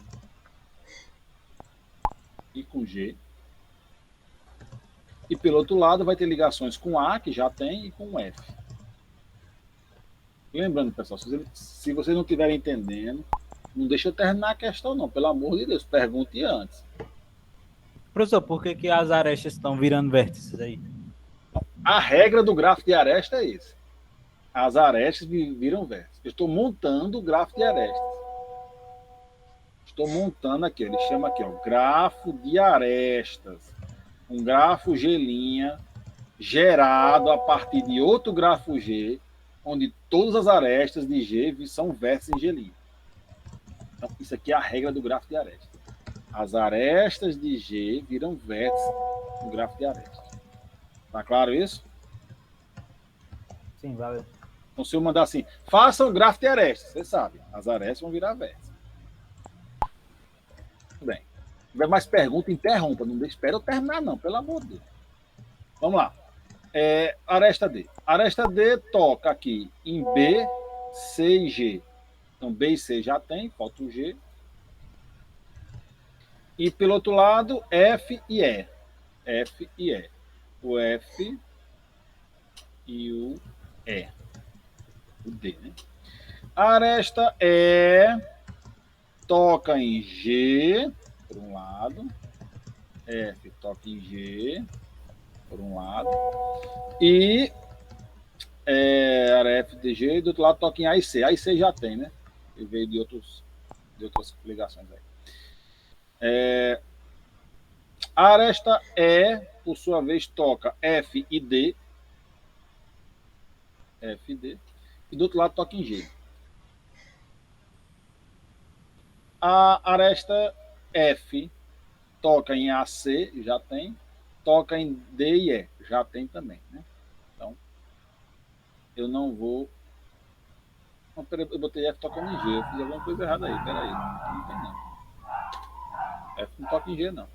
e com G. E pelo outro lado vai ter ligações com A, que já tem, e com F. Lembrando, pessoal, se vocês não estiverem entendendo, não deixa eu terminar a questão, não. Pelo amor de Deus, pergunte antes. Professor, por que as arestas estão virando vértices aí? A regra do gráfico de aresta é esse. As arestas viram vértices. Eu estou montando o gráfico de arestas. Estou montando aqui, ele chama aqui, ó, grafo de arestas. Um grafo G' gerado a partir de outro grafo G, onde todas as arestas de G são vértices em G'. Então, isso aqui é a regra do gráfico de arestas. As arestas de G viram vértices no gráfico de arestas. Tá claro isso? Sim, valeu. Então, se eu mandar assim, faça o gráfico de arestas, você sabe, as arestas vão virar vértices. Tudo bem. Se tiver mais pergunta, interrompa. Não espera eu terminar, não, pelo amor de Deus. Vamos lá. Aresta D. Aresta D toca aqui em B, C e G. Então, B e C já tem, falta o G. E pelo outro lado, F e E. F e E. O F e o E. O D, né? A aresta E toca em G, por um lado. F toca em G, por um lado. E área F, D, G, do outro lado toca em A e C. A e C já tem, né? Ele veio de outras ligações aí. A aresta E, por sua vez, toca F e D. F e D. E do outro lado toca em G. A aresta F toca em AC, já tem. Toca em D e E, já tem também, né? Então, eu não vou... Não, peraí, eu botei F tocando em G. Eu fiz alguma coisa errada aí, peraí. Não tem não. F não toca em G, não.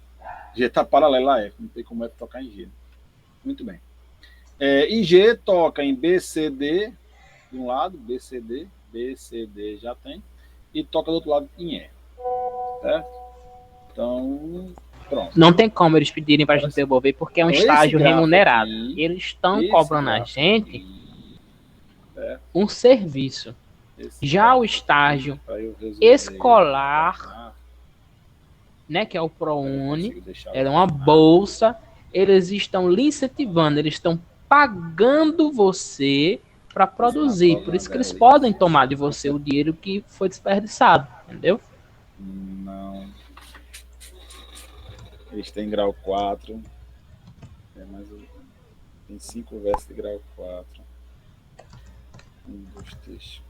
G está paralelo a F, não tem como F tocar em G. Muito bem. E G toca em B, C, D, de um lado, B, C, D já tem, e toca do outro lado em E. Certo? Então, pronto. Não tem como eles pedirem para a gente devolver, porque é um Então, estágio esse gráfico remunerado. aqui, Eles estão esse cobrando a gráfico gente aqui, um serviço. esse Já o gráfico estágio para eu resolver escolar, né, que é o eu ProUni, consigo deixar é uma bolsa, eles estão lhe incentivando, eles estão pagando você para produzir. Por isso que eles podem tomar de você o dinheiro que foi desperdiçado, entendeu? Não. Eles têm grau 4. Tem 5 versos de grau 4. 1, 2,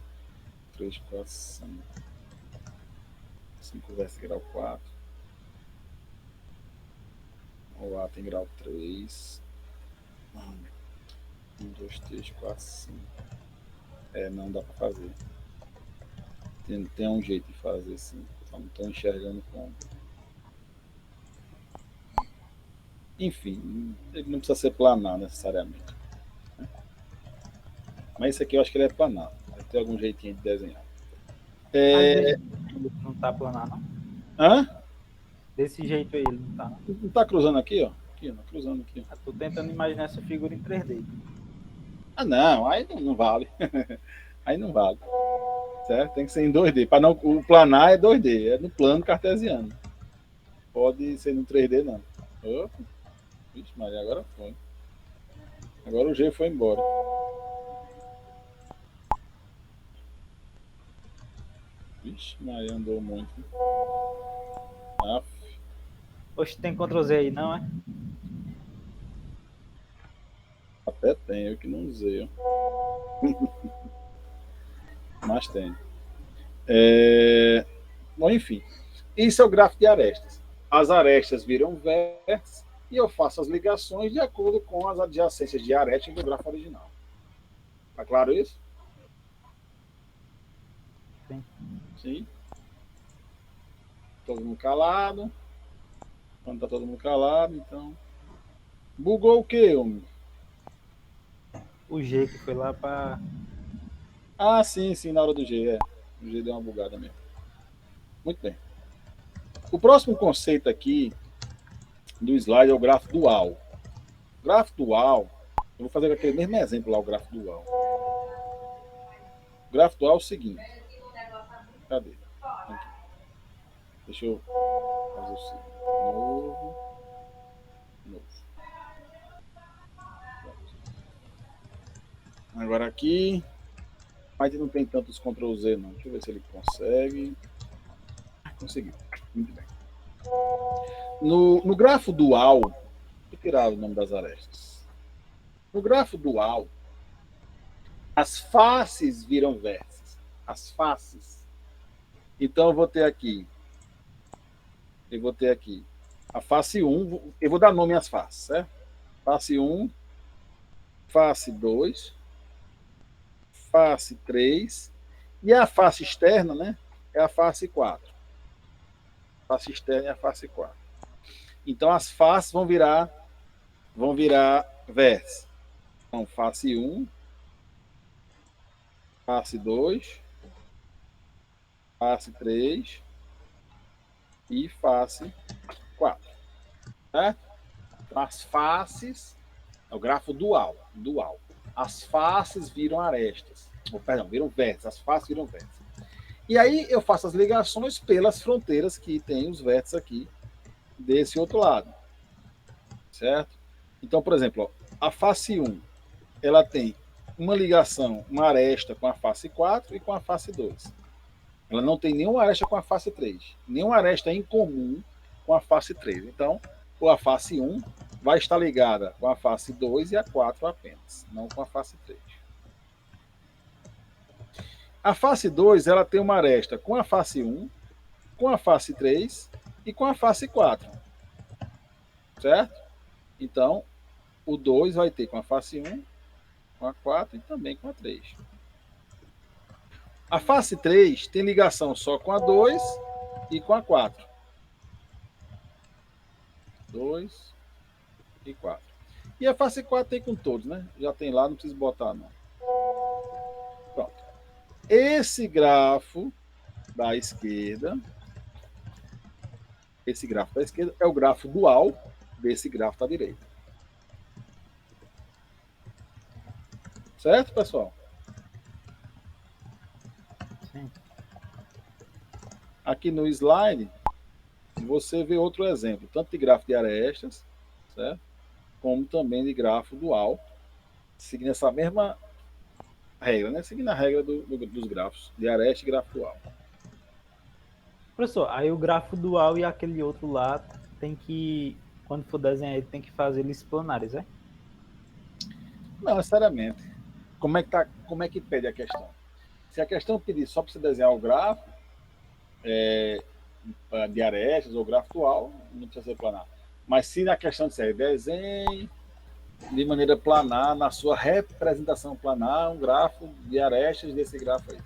3, 4, 5. 5 versos de grau 4. O A tem grau 3. 1, 2, 3, 4, 5. Não dá para fazer. Tem um jeito de fazer sim. Não estou enxergando como. Enfim, ele não precisa ser planar necessariamente. Né? Mas esse aqui eu acho que ele é planar. Vai ter algum jeitinho de desenhar. Não tá planar, não? Hã? Desse jeito aí, ele não tá. Não tá cruzando aqui, ó? Aqui, ó, cruzando aqui. Eu tô tentando imaginar essa figura em 3D. Ah, não, aí não vale. Aí não vale. Certo? Tem que ser em 2D. Para não, o planar é 2D, é no plano cartesiano. Pode ser no 3D, não. Opa. Vixe, Maria, agora foi. Agora o G foi embora. Vixe, Maria andou muito. Oxe, tem Ctrl Z aí, não é? Até tem, eu que não usei. Mas tem. Bom, enfim. Isso é o gráfico de arestas. As arestas viram vértices e eu faço as ligações de acordo com as adjacências diaréticas do gráfico original. Tá claro isso? Sim. Sim. Todo mundo calado. Quando tá todo mundo calado, então... Bugou o quê, homem? O G que foi lá pra... Ah, sim, na hora do G, O G deu uma bugada mesmo. Muito bem. O próximo conceito aqui do slide é o gráfico dual. O gráfico dual, eu vou fazer com aquele mesmo exemplo lá, o gráfico dual. O gráfico dual é o seguinte. Cadê? Aqui. Deixa eu fazer o seguinte. Novo. Agora aqui. Mas não tem tantos Ctrl Z, não. Deixa eu ver se ele consegue. Conseguiu. Muito bem. No grafo dual, vou tirar o nome das arestas. No grafo dual, as faces viram vértices. As faces. Então eu vou ter aqui. A face 1. Eu vou dar nome às faces, certo? Face 1, face 2, face 3. E a face externa, né? É a face 4. Face externa é a face 4. Então as faces vão virar vértices. Então, face 1, face 2, face 3 e face 4. Certo? Então, as faces, é o grafo dual. As faces viram arestas. Perdão, viram vértices. As faces viram vértices. E aí eu faço as ligações pelas fronteiras que tem os vértices aqui desse outro lado. Certo? Então, por exemplo, ó, a face 1, ela tem uma ligação, uma aresta com a face 4 e com a face 2. Ela não tem nenhuma aresta com a face 3. Nenhuma aresta em comum com a face 3. Então, a face 1 vai estar ligada com a face 2 e a 4 apenas, não com a face 3. A face 2, ela tem uma aresta com a face 1, com a face 3 e com a face 4. Certo? Então, o 2 vai ter com a face 1, com a 4 e também com a 3. A face 3 tem ligação só com a 2 e com a 4. 2 e 4. E a face 4 tem com todos, né? Já tem lá, não precisa botar não. Pronto. Esse grafo da esquerda, é o grafo dual desse grafo da direita. Certo, pessoal? Sim. Aqui no slide, você vê outro exemplo, tanto de grafo de arestas, certo? Como também de grafo dual, seguindo essa mesma regra, né? Seguindo a regra dos grafos de aresta e grafo dual. Professor, aí o grafo dual e aquele outro lá tem que, quando for desenhar ele, tem que fazer eles planares, é? Não, necessariamente. Como é que pede a questão? Se a questão pedir só para você desenhar o grafo de arestas ou grafo dual, não precisa ser planar. Mas se na questão disser desenhe de maneira planar, na sua representação planar, um grafo de arestas desse grafo aí.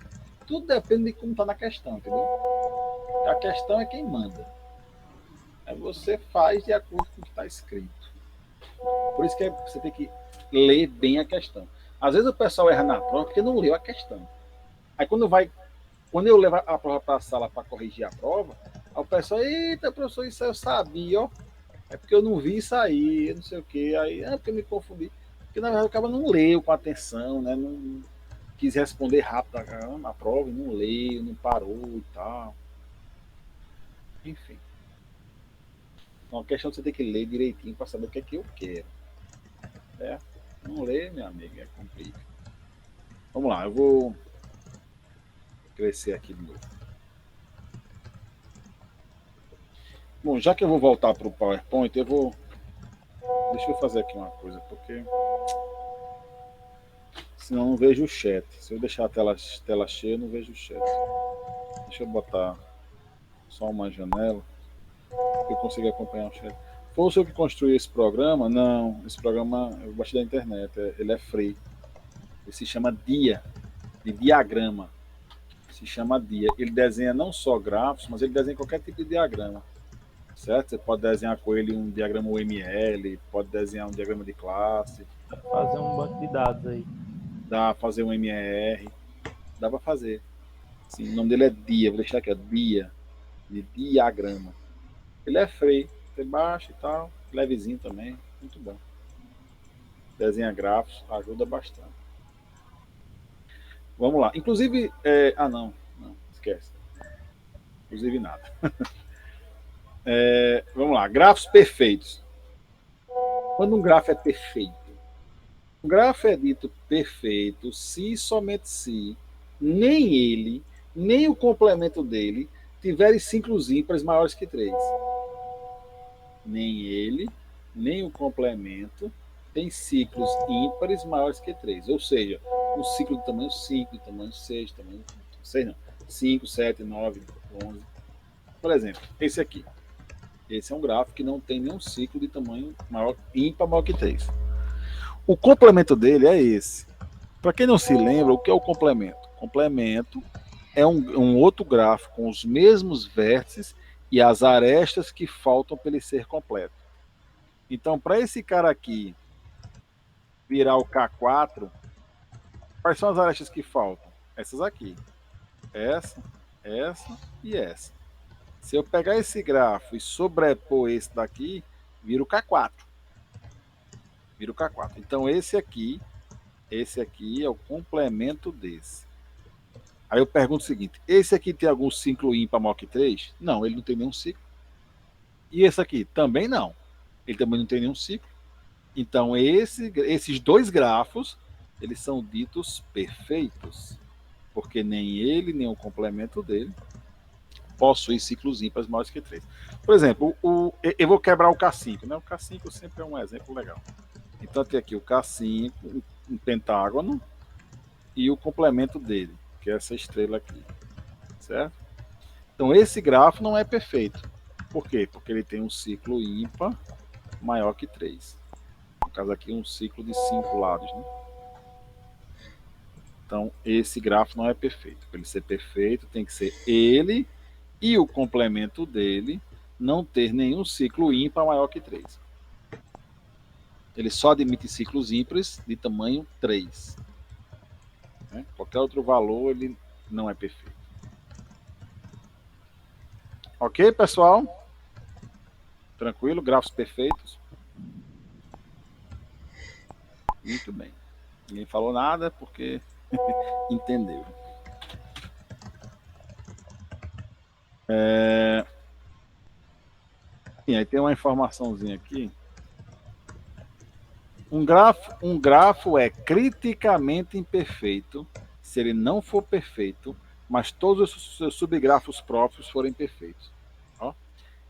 Tudo depende de como está na questão, entendeu? A questão é quem manda. Aí você faz de acordo com o que está escrito. Por isso que você tem que ler bem a questão. Às vezes o pessoal erra na prova porque não leu a questão. Aí quando eu levo a prova para a sala para corrigir a prova, aí o pessoal, eita, professor, isso eu sabia, ó. É porque eu não vi isso aí, não sei o quê. Aí é porque eu me confundi. Porque na verdade o cara não leu com atenção, né? Não quis responder rápido na prova, não leu, não parou e tal. Enfim. Então a questão você tem que ler direitinho para saber o que é que eu quero. Certo? Não lê, minha amiga, é complica. Vamos lá, eu vou crescer aqui de novo. Bom, já que eu vou voltar para o PowerPoint, deixa eu fazer aqui uma coisa, porque senão eu não vejo o chat. Se eu deixar a tela cheia, eu não vejo o chat. Deixa eu botar só uma janela, para eu consiga acompanhar o chat. Foi o senhor que construiu esse programa? Não, esse programa eu baixei da internet, ele é free. Ele se chama DIA, de diagrama. Se chama DIA. Ele desenha não só gráficos, mas ele desenha qualquer tipo de diagrama. Certo? Você pode desenhar com ele um diagrama UML, pode desenhar um diagrama de classe. Fazer um banco de dados aí. Dá para fazer um MR. Dá para fazer. Sim, o nome dele é DIA, vou deixar aqui, DIA, de diagrama. Ele é free. Você baixa e tal, levezinho também, muito bom. Desenha gráficos, ajuda bastante. Vamos lá. Inclusive, não, esquece. Inclusive nada. Vamos lá, grafos perfeitos. Quando um grafo é perfeito? Um grafo é dito perfeito se e somente se nem ele, nem o complemento dele tiverem ciclos ímpares maiores que 3. Nem ele, nem o complemento tem ciclos ímpares maiores que 3. Ou seja, um ciclo de tamanho 5, de tamanho 6, de tamanho 6 não, 5, 7, 9, 11. Por exemplo, esse aqui. Esse é um gráfico que não tem nenhum ciclo de tamanho ímpar maior que 3. O complemento dele é esse. Para quem não se lembra, o que é o complemento? O complemento é um outro gráfico com os mesmos vértices e as arestas que faltam para ele ser completo. Então, para esse cara aqui virar o K4, quais são as arestas que faltam? Essas aqui. Essa e essa. Se eu pegar esse grafo e sobrepor esse daqui, vira o K4. Vira o K4. Então esse aqui é o complemento desse. Aí eu pergunto o seguinte, esse aqui tem algum ciclo ímpar maior que 3? Não, ele não tem nenhum ciclo. E esse aqui? Também não. Ele também não tem nenhum ciclo. Então esses dois grafos, eles são ditos perfeitos. Porque nem ele, nem o complemento dele possuem ciclos ímpares maiores que 3. Por exemplo, eu vou quebrar o K5, né? O K5 sempre é um exemplo legal. Então tem aqui o K5, um pentágono, e o complemento dele, que é essa estrela aqui. Certo? Então esse grafo não é perfeito. Por quê? Porque ele tem um ciclo ímpar maior que 3. No caso aqui, um ciclo de 5 lados, né? Então, esse grafo não é perfeito. Para ele ser perfeito, tem que ser ele e o complemento dele não ter nenhum ciclo ímpar maior que 3. Ele só admite ciclos ímpares de tamanho 3. Né? Qualquer outro valor, ele não é perfeito. Ok, pessoal? Tranquilo? Grafos perfeitos? Muito bem. Ninguém falou nada porque entendeu. E aí tem uma informaçãozinha aqui. Um grafo é criticamente imperfeito se ele não for perfeito, mas todos os seus subgrafos próprios forem perfeitos. Ó,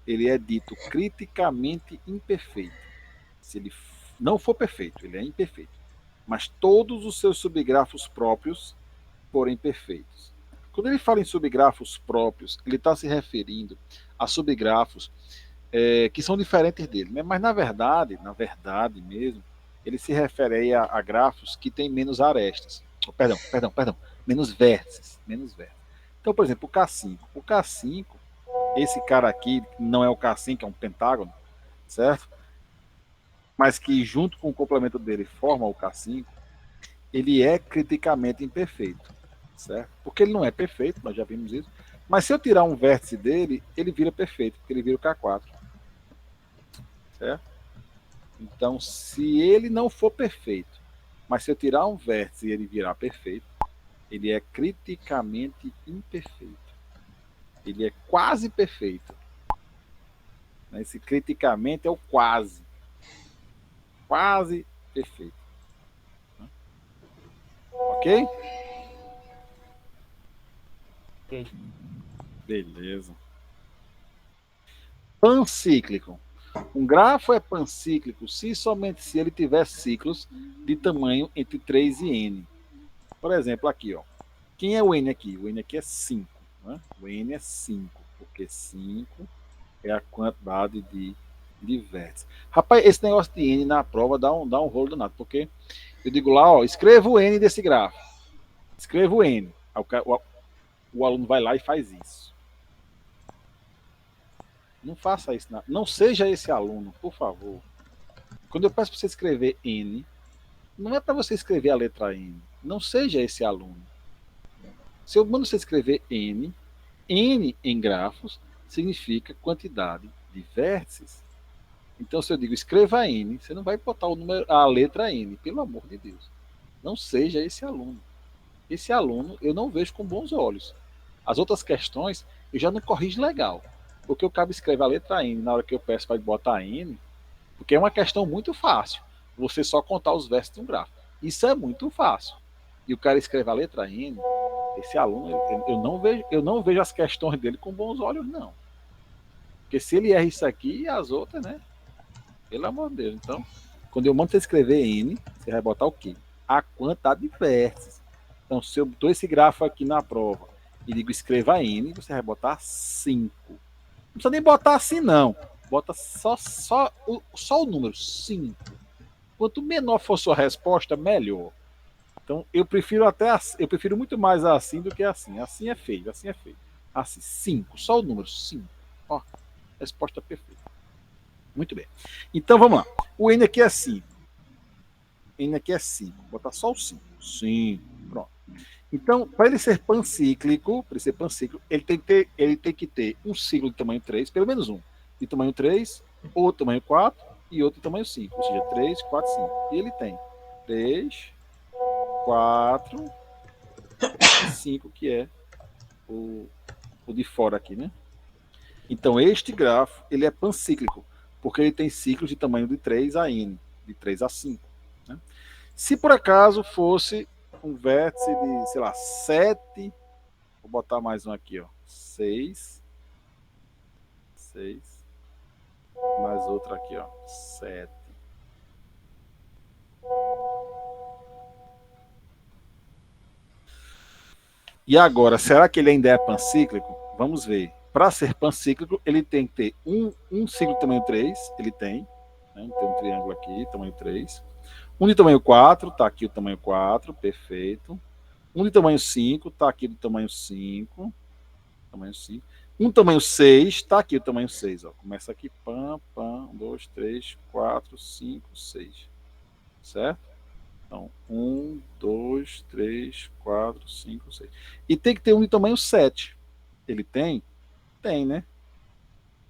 ele é dito criticamente imperfeito. Se ele não for perfeito, ele é imperfeito. Mas todos os seus subgrafos próprios forem perfeitos. Quando ele fala em subgrafos próprios, ele está se referindo a subgrafos que são diferentes dele, né? Mas na verdade mesmo, ele se refere aí a grafos que têm menos arestas. Perdão, menos vértices. Então, por exemplo, o K5. O K5, esse cara aqui, não é o K5, é um pentágono, certo? Mas que junto com o complemento dele forma o K5, ele é criticamente imperfeito, certo? Porque ele não é perfeito, nós já vimos isso, mas se eu tirar um vértice dele, ele vira perfeito, porque ele vira o K4, certo? Então, se ele não for perfeito, mas se eu tirar um vértice e ele virar perfeito, ele é criticamente imperfeito. Ele é quase perfeito. Esse criticamente é o quase. Quase perfeito. Ok? Ok. Beleza. Pancíclico. Um grafo é pancíclico somente se ele tiver ciclos de tamanho entre 3 e n. Por exemplo, aqui, ó. Quem é o n aqui? O n aqui é 5. Né? O n é 5, porque 5 é a quantidade de vértices. Rapaz, esse negócio de n na prova dá um rolo danado, porque eu digo lá, ó, escreva o n desse grafo. Escreva o n. Aí o aluno vai lá e faz isso. Não faça isso. Não seja esse aluno, por favor. Quando eu peço para você escrever N, não é para você escrever a letra N. Não seja esse aluno. Se eu mando você escrever N, N em grafos significa quantidade de vértices. Então, se eu digo escreva N, você não vai botar a letra N, pelo amor de Deus. Não seja esse aluno. Esse aluno eu não vejo com bons olhos. As outras questões eu já não corrijo legal. Porque o cabo escreve a letra N na hora que eu peço para ele botar N, porque é uma questão muito fácil. Você só contar os versos de um gráfico. Isso é muito fácil. E o cara escreve a letra N, esse aluno, eu não vejo as questões dele com bons olhos, não. Porque se ele erra isso aqui e as outras, né? Pelo amor de Deus. Então, quando eu mando você escrever N, você vai botar o quê? A quantidade de vértices. Então, se eu dou esse grafo aqui na prova e digo escreva N, você vai botar 5. Não precisa nem botar assim, não. Bota só o número, 5. Quanto menor for sua resposta, melhor. Então, eu prefiro muito mais assim do que assim. Assim é feio. Assim, 5. Só o número, 5. Ó, resposta perfeita. Muito bem. Então, vamos lá. O N aqui é 5. N aqui é 5. Vou botar só o 5. 5. Pronto. Então, para ele ser pancíclico, ele tem que ter um ciclo de tamanho 3, pelo menos um, de tamanho 3, outro tamanho 4 e outro de tamanho 5. Ou seja, 3, 4, 5. E ele tem 3, 4 e 5, que é o de fora aqui, né? Então, este grafo, ele é pancíclico, porque ele tem ciclos de tamanho de 3 a n, de 3 a 5. Né? Se por acaso fosse um vértice de, sei lá, 7, vou botar mais um aqui, ó, 6, mais outro aqui, ó, 7. E agora, será que ele ainda é pancíclico? Vamos ver. Para ser pancíclico, ele tem que ter um ciclo de tamanho 3, ele tem, né? Tem um triângulo aqui, tamanho 3. Um de tamanho 4, está aqui o tamanho 4, perfeito. Um de tamanho 5, está aqui do tamanho 5. Tamanho 5. Um tamanho 6, está aqui o tamanho 6. Ó. Começa aqui, pam, 2, 3, 4, 5, 6. Certo? Então, 1, 2, 3, 4, 5, 6. E tem que ter um de tamanho 7. Ele tem? Tem, né?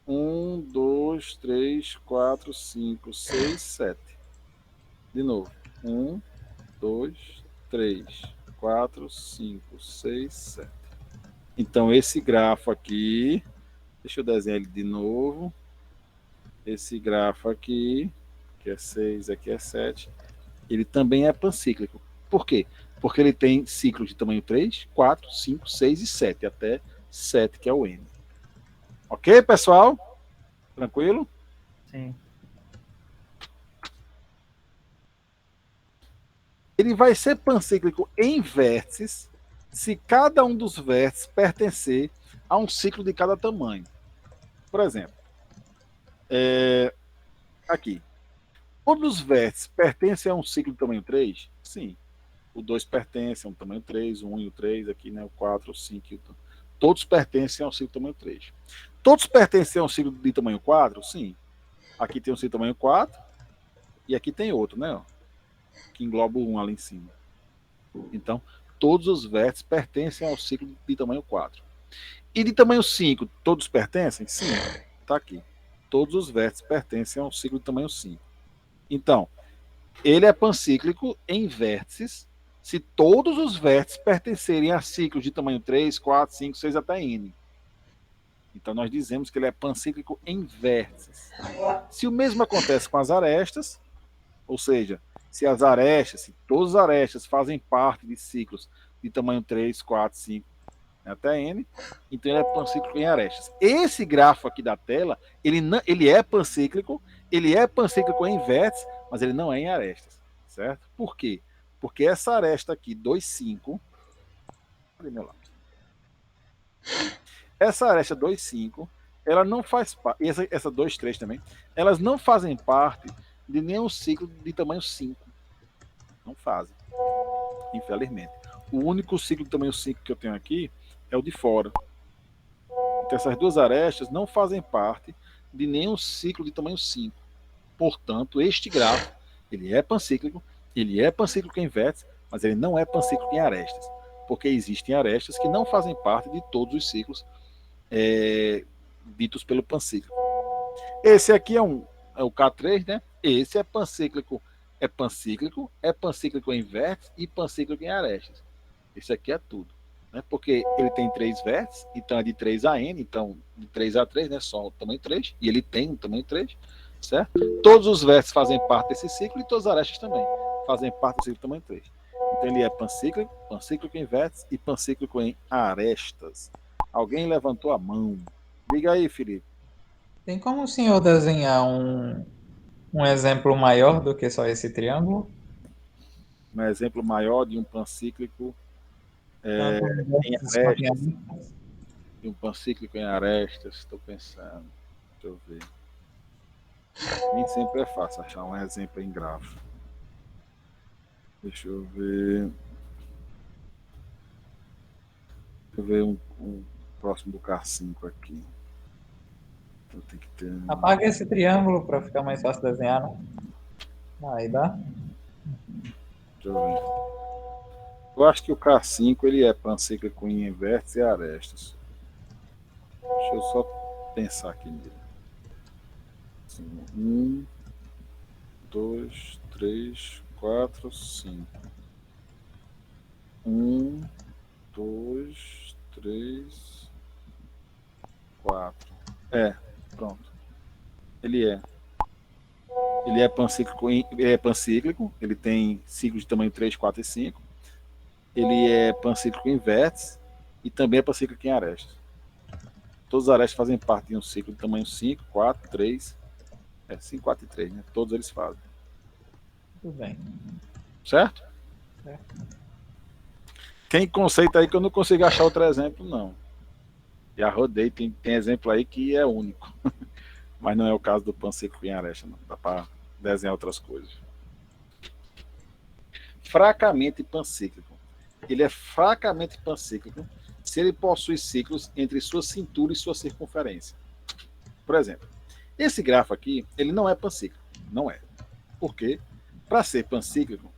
1, 2, 3, 4, 5, 6, 7. De novo. 1, 2, 3, 4, 5, 6, 7. Então, esse grafo aqui, deixa eu desenhar ele de novo. Esse grafo aqui, que é 6, aqui é 7, ele também é pancíclico. Por quê? Porque ele tem ciclos de tamanho 3, 4, 5, 6 e 7, até 7, que é o N. Ok, pessoal? Tranquilo? Sim. Ele vai ser pancíclico em vértices se cada um dos vértices pertencer a um ciclo de cada tamanho. Por exemplo, aqui. Todos os vértices pertencem a um ciclo de tamanho 3? Sim. O 2 pertence a um tamanho 3, o 1 e o 3, aqui, né, o 4, o 5 e o... Todos pertencem a um ciclo de tamanho 3. Todos pertencem a um ciclo de tamanho 4? Sim. Aqui tem um ciclo de tamanho 4 e aqui tem outro, né? Ó, que engloba o 1 ali em cima. Então, todos os vértices pertencem ao ciclo de tamanho 4. E de tamanho 5, todos pertencem? Sim. Está aqui. Todos os vértices pertencem ao ciclo de tamanho 5. Então, ele é pancíclico em vértices se todos os vértices pertencerem a ciclos de tamanho 3, 4, 5, 6 até n. Então, nós dizemos que ele é pancíclico em vértices. Se o mesmo acontece com as arestas, ou seja, se todas as arestas fazem parte de ciclos de tamanho 3, 4, 5, até n, então ele é pancíclico em arestas. Esse grafo aqui da tela, ele é pancíclico em vértices, mas ele não é em arestas, certo? Por quê? Porque essa aresta aqui, 2, 5, cadê meu lápis? Essa aresta 2, 5, ela não faz parte, essa 2, 3 também, elas não fazem parte de nenhum ciclo de tamanho 5. Não fazem, infelizmente. O único ciclo de tamanho 5 que eu tenho aqui é o de fora. Então, essas duas arestas não fazem parte de nenhum ciclo de tamanho 5. Portanto, este grafo, ele é pancíclico em vértices, mas ele não é pancíclico em arestas, porque existem arestas que não fazem parte de todos os ciclos ditos pelo pancíclico. Esse aqui é o K3, né? Esse é pancíclico em vértices e pancíclico em arestas. Esse aqui é tudo, né? Porque ele tem 3 vértices, então é de 3 a n, então de 3 a 3, né? Só o tamanho 3, e ele tem um tamanho 3, certo? Todos os vértices fazem parte desse ciclo e todas as arestas também fazem parte do ciclo tamanho 3. Então ele é pancíclico em vértices e pancíclico em arestas. Alguém levantou a mão. Diga aí, Felipe. Tem como o senhor desenhar um exemplo maior do que só esse triângulo? Um exemplo maior de um pancíclico em arestas. De um pancíclico em arestas, estou pensando. Deixa eu ver. Nem sempre é fácil achar um exemplo em grafo. Deixa eu ver. Deixa eu ver um próximo do K5 aqui. Eu tenho que ter... Apaga esse triângulo para ficar mais fácil desenhar, não? Aí dá. Deixa eu ver. Eu acho que o K5 ele é pancíclico em vértices e arestas. Deixa eu só pensar aqui nele. 1, 2, 3, 4, 5. 1, 2, 3, 4. Pronto. Ele é pancíclico, ele tem ciclos de tamanho 3, 4 e 5. Ele é pancíclico em vértices e também é pancíclico em arestas. Todos os arestas fazem parte de um ciclo de tamanho 5, 4, 3. 5, 4 e 3, né? Todos eles fazem. Tudo bem. Certo? Certo. Tem conceito aí que eu não consigo achar outro exemplo, não. Já rodei, tem exemplo aí que é único. Mas não é o caso do pancíclico em aresta, não. Dá para desenhar outras coisas. Fracamente pancíclico. Ele é fracamente pancíclico se ele possui ciclos entre sua cintura e sua circunferência. Por exemplo, esse grafo aqui, ele não é pancíclico. Não é. Por quê? Para ser pancíclico,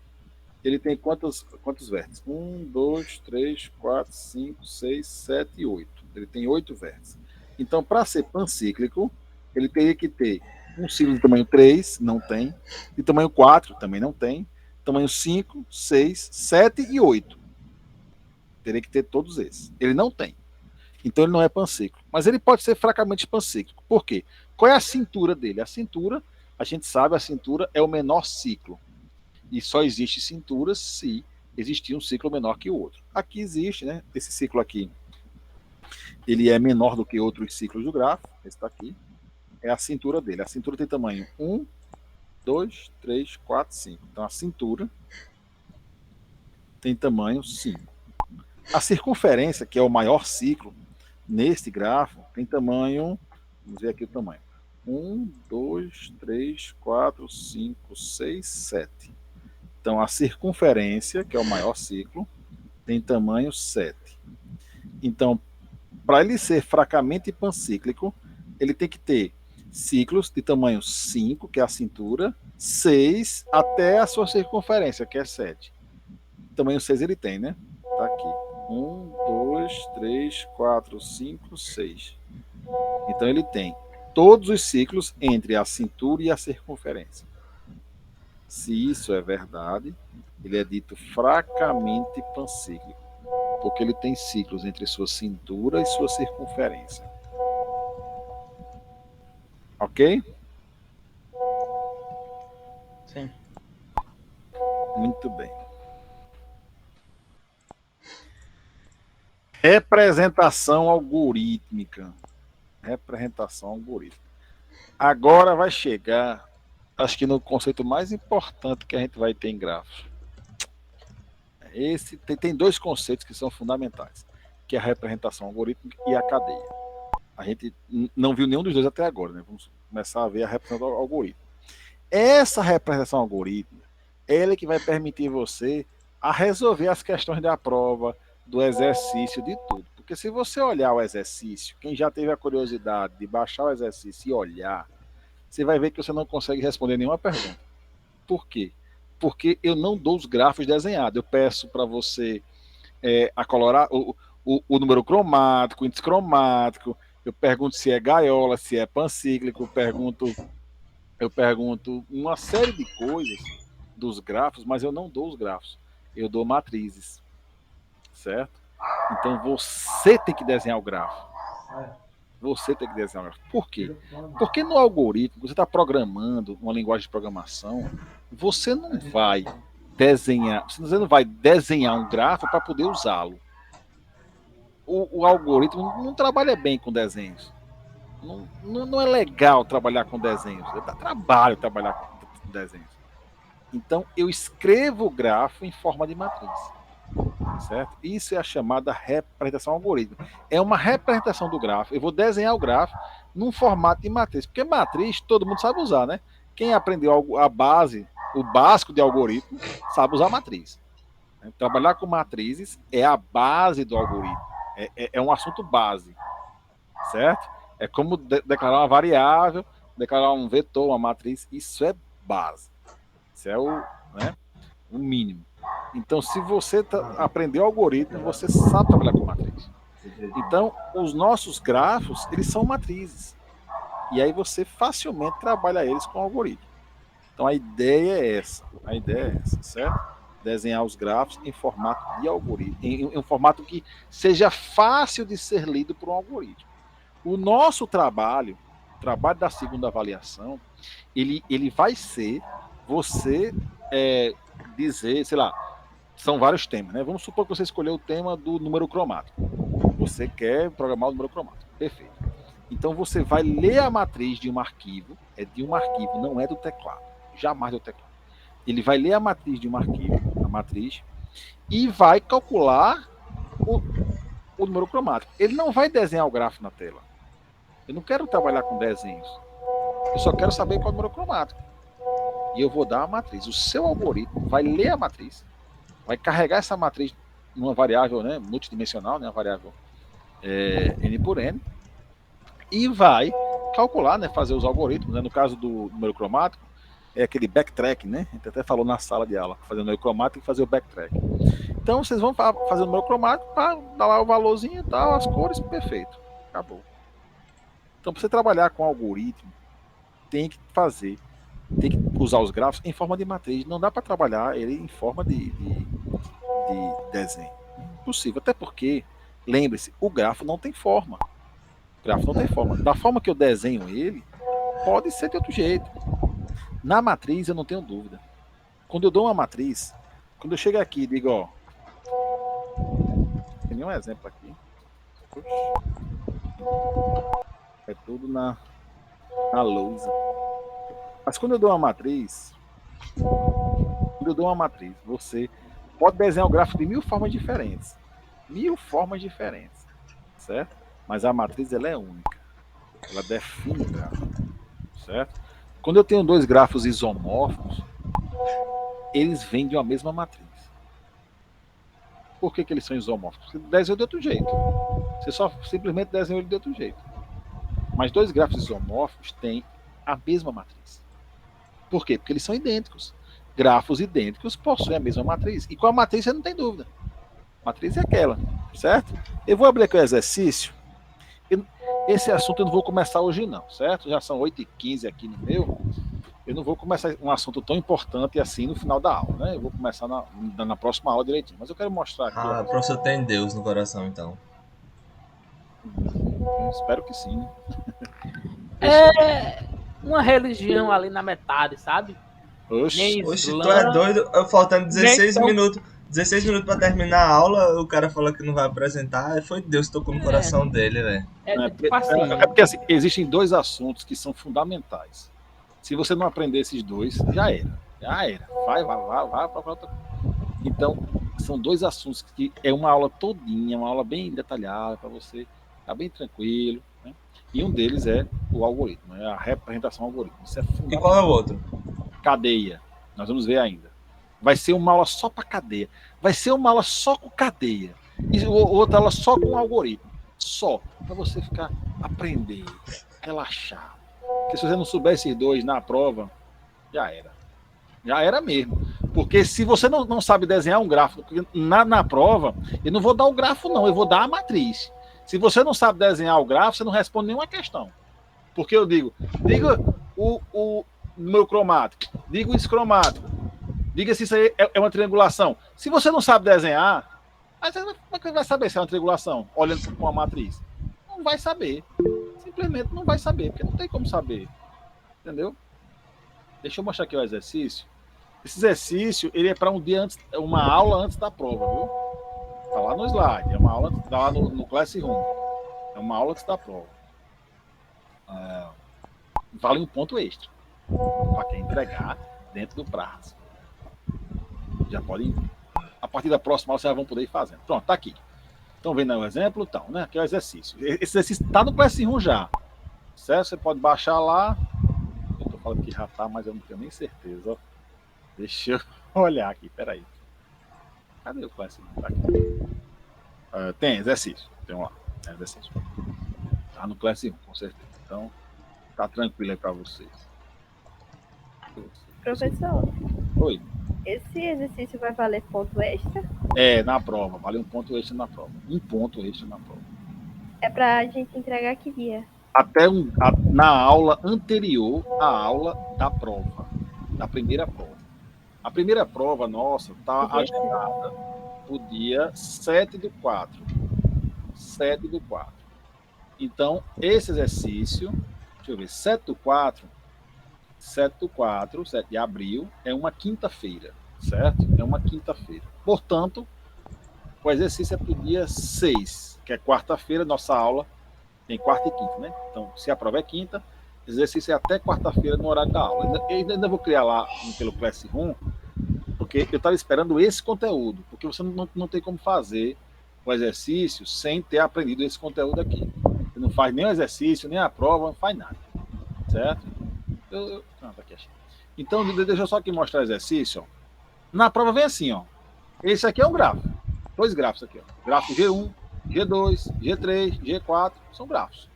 ele tem quantos vértices? 1, 2, 3, 4, 5, 6, 7 e 8. Ele tem 8 vértices. Então, para ser pancíclico, ele teria que ter um ciclo de tamanho 3, não tem. De tamanho 4, também não tem. Tamanho 5, 6, 7 e 8. Teria que ter todos esses. Ele não tem. Então, ele não é pancíclico. Mas ele pode ser fracamente pancíclico. Por quê? Qual é a cintura dele? A cintura, a gente sabe, a cintura é o menor ciclo. E só existe cinturas se existir um ciclo menor que o outro. Aqui existe, né? Esse ciclo aqui, ele é menor do que outros ciclos do grafo. Esse está aqui. É a cintura dele. A cintura tem tamanho 1, 2, 3, 4, 5. Então a cintura tem tamanho 5. A circunferência, que é o maior ciclo neste grafo, tem tamanho, vamos ver aqui o tamanho. 1, 2, 3, 4, 5, 6, 7. Então a circunferência, que é o maior ciclo, tem tamanho 7. Então, para ele ser fracamente pancíclico, ele tem que ter ciclos de tamanho 5, que é a cintura, 6 até a sua circunferência, que é 7. Tamanho 6 ele tem, né? Tá aqui. 1, 2, 3, 4, 5, 6. Então ele tem todos os ciclos entre a cintura e a circunferência. Se isso é verdade, ele é dito fracamente pancíclico, porque ele tem ciclos entre sua cintura e sua circunferência. Ok? Sim. Muito bem. Representação algorítmica. Representação algorítmica. Agora vai chegar, acho que no conceito mais importante que a gente vai ter em grafos. Esse tem dois conceitos que são fundamentais, que é a representação algorítmica e a cadeia. A gente não viu nenhum dos dois até agora, né? Vamos começar a ver a representação algorítmica. Essa representação algorítmica, ela é que vai permitir você a resolver as questões da prova, do exercício, de tudo. Porque se você olhar o exercício, quem já teve a curiosidade de baixar o exercício e olhar, você vai ver que você não consegue responder nenhuma pergunta. Por quê? Porque eu não dou os grafos desenhados. Eu peço para você acolorar o número cromático, o índice cromático, eu pergunto se é gaiola, se é pancíclico, eu pergunto uma série de coisas dos grafos, mas eu não dou os grafos. Eu dou matrizes. Certo? Então você tem que desenhar o grafo. Você tem que desenhar o grafo. Por quê? Porque no algoritmo, você está programando uma linguagem de programação, você não vai desenhar um grafo para poder usá-lo. O algoritmo não trabalha bem com desenhos. Não é legal trabalhar com desenhos. Dá trabalho trabalhar com desenhos. Então eu escrevo o grafo em forma de matriz. Certo? Isso é a chamada representação algorítmica. É uma representação do grafo. Eu vou desenhar o grafo num formato de matriz, porque matriz todo mundo sabe usar, né? Quem aprendeu a base, o básico de algoritmo, sabe usar matriz. Trabalhar com matrizes é a base do algoritmo. É um assunto base, certo? É como declarar uma variável, declarar um vetor, uma matriz. Isso é base. Isso é o mínimo. Então, se você aprendeu algoritmo, você sabe trabalhar com matriz. Então, os nossos grafos, eles são matrizes. E aí você facilmente trabalha eles com algoritmo. Então, a ideia é essa. A ideia é essa, certo? Desenhar os grafos em formato de algoritmo. Em um formato que seja fácil de ser lido por um algoritmo. O nosso trabalho, o trabalho da segunda avaliação, ele vai ser você dizer, sei lá, são vários temas, né? Vamos supor que você escolheu o tema do número cromático. Você quer programar o número cromático. Perfeito. Então você vai ler a matriz de um arquivo, não é do teclado, jamais do teclado. Ele vai ler a matriz de um arquivo, a matriz, e vai calcular o número cromático. Ele não vai desenhar o gráfico na tela. Eu não quero trabalhar com desenhos. Eu só quero saber qual é o número cromático. E eu vou dar a matriz. O seu algoritmo vai ler a matriz, vai carregar essa matriz numa variável, né, multidimensional, né, uma variável n por n, e vai calcular, né, fazer os algoritmos, né, no caso do número cromático, é aquele backtrack, né, a gente até falou na sala de aula, fazer o número cromático e fazer o backtrack. Então vocês vão fazer o número cromático para dar lá o valorzinho e tal, as cores, perfeito, acabou. Então para você trabalhar com algoritmo, tem que usar os gráficos em forma de matriz, não dá para trabalhar ele em forma de desenho. Impossível, até porque, lembre-se, o grafo não tem forma. O gráfico não tem forma. Da forma que eu desenho ele, pode ser de outro jeito. Na matriz, eu não tenho dúvida. Quando eu dou uma matriz, quando eu chego aqui e digo, ó, tem nenhum exemplo aqui. É tudo na lousa. Mas quando eu dou uma matriz, você pode desenhar o gráfico de 1000 formas diferentes. 1000 formas diferentes, certo? Mas a matriz, ela é única. Ela define o gráfico, certo? Quando eu tenho dois grafos isomórficos, eles vêm de uma mesma matriz. Por que eles são isomórficos? Porque desenham de outro jeito. Você só simplesmente desenha ele de outro jeito. Mas dois grafos isomórficos têm a mesma matriz. Por quê? Porque eles são idênticos. Grafos idênticos possuem a mesma matriz. E com a matriz você não tem dúvida. A matriz é aquela, certo? Eu vou abrir aqui o exercício. Esse assunto eu não vou começar hoje não, certo? Já são 8h15 aqui no meu. Eu não vou começar um assunto tão importante assim no final da aula, né? Eu vou começar na próxima aula direitinho. Mas eu quero mostrar aqui. Ah, o professor tem Deus no coração, então. Espero que sim, né? É uma religião ali na metade, sabe? Oxe, tu é doido? Faltando 16 minutos. 16 minutos pra terminar a aula, o cara fala que não vai apresentar. Foi Deus que tocou no coração dele, velho. É porque assim, existem dois assuntos que são fundamentais. Se você não aprender esses dois, já era. Vai para outra. Então, são dois assuntos que é uma aula todinha, uma aula bem detalhada para você ficar bem tranquilo, né? E um deles é o algoritmo, é a representação algoritmo. Isso é fundamental. E qual é o outro? Cadeia. Nós vamos ver ainda. Vai ser uma aula só para cadeia. Vai ser uma aula só com cadeia. E outra aula só com algoritmo. Só. Para você ficar, aprender, relaxar. Porque se você não souber esses dois na prova, já era. Já era mesmo. Porque se você não sabe desenhar um gráfico na prova, eu não vou dar o gráfico não, eu vou dar a matriz. Se você não sabe desenhar o gráfico, você não responde nenhuma questão. Porque eu diga o número cromático, diga o escromático, diga se isso aí é uma triangulação. Se você não sabe desenhar, aí você, como é que vai saber se é uma triangulação? Olhando com a matriz. Não vai saber. Simplesmente não vai saber, porque não tem como saber. Entendeu? Deixa eu mostrar aqui o exercício. Esse exercício, ele é para um dia antes, uma aula antes da prova, viu? Tá lá no slide, é uma aula, tá lá no Classroom. É uma aula antes da prova. Vale um ponto extra para quem entregar dentro do prazo. Já podem, a partir da próxima aula vocês já vão poder ir fazendo. Pronto, tá aqui. Estão vendo aí o exemplo? Então, né? Aqui é o exercício. Esse exercício está no Classroom já. Certo? Você pode baixar lá. Eu tô falando que já tá, mas eu não tenho nem certeza. Ó. Deixa eu olhar aqui, peraí. Cadê o Classroom? Tá aqui. Tem exercício. Tem lá. Tem exercício. Tá no Classroom, com certeza. Então, tá tranquilo aí para vocês. Professor, Oi. Esse exercício vai valer ponto extra? Na prova. Vale um ponto extra na prova. Um ponto extra na prova. É pra gente entregar que dia? Na aula anterior à aula da prova. Da primeira prova. A primeira prova nossa está agendada o dia 7/4. 7/4. Então, esse exercício, deixa eu ver, 7/4, 7 de abril, é uma quinta-feira, certo? É uma quinta-feira. Portanto, o exercício é para o dia 6, que é quarta-feira, nossa aula tem quarta e quinta, né? Então, se a prova é quinta, o exercício é até quarta-feira no horário da aula. Eu ainda vou criar lá pelo Classroom, porque eu estava esperando esse conteúdo, porque você não tem como fazer o exercício sem ter aprendido esse conteúdo aqui. Você não faz nem o exercício, nem a prova, não faz nada, certo? Tá aqui, achei. Então, deixa eu só aqui mostrar o exercício. Ó. Na prova vem assim, ó. Esse aqui é um gráfico. 2 gráficos aqui, ó. Gráfico G1, G2, G3, G4, são gráficos.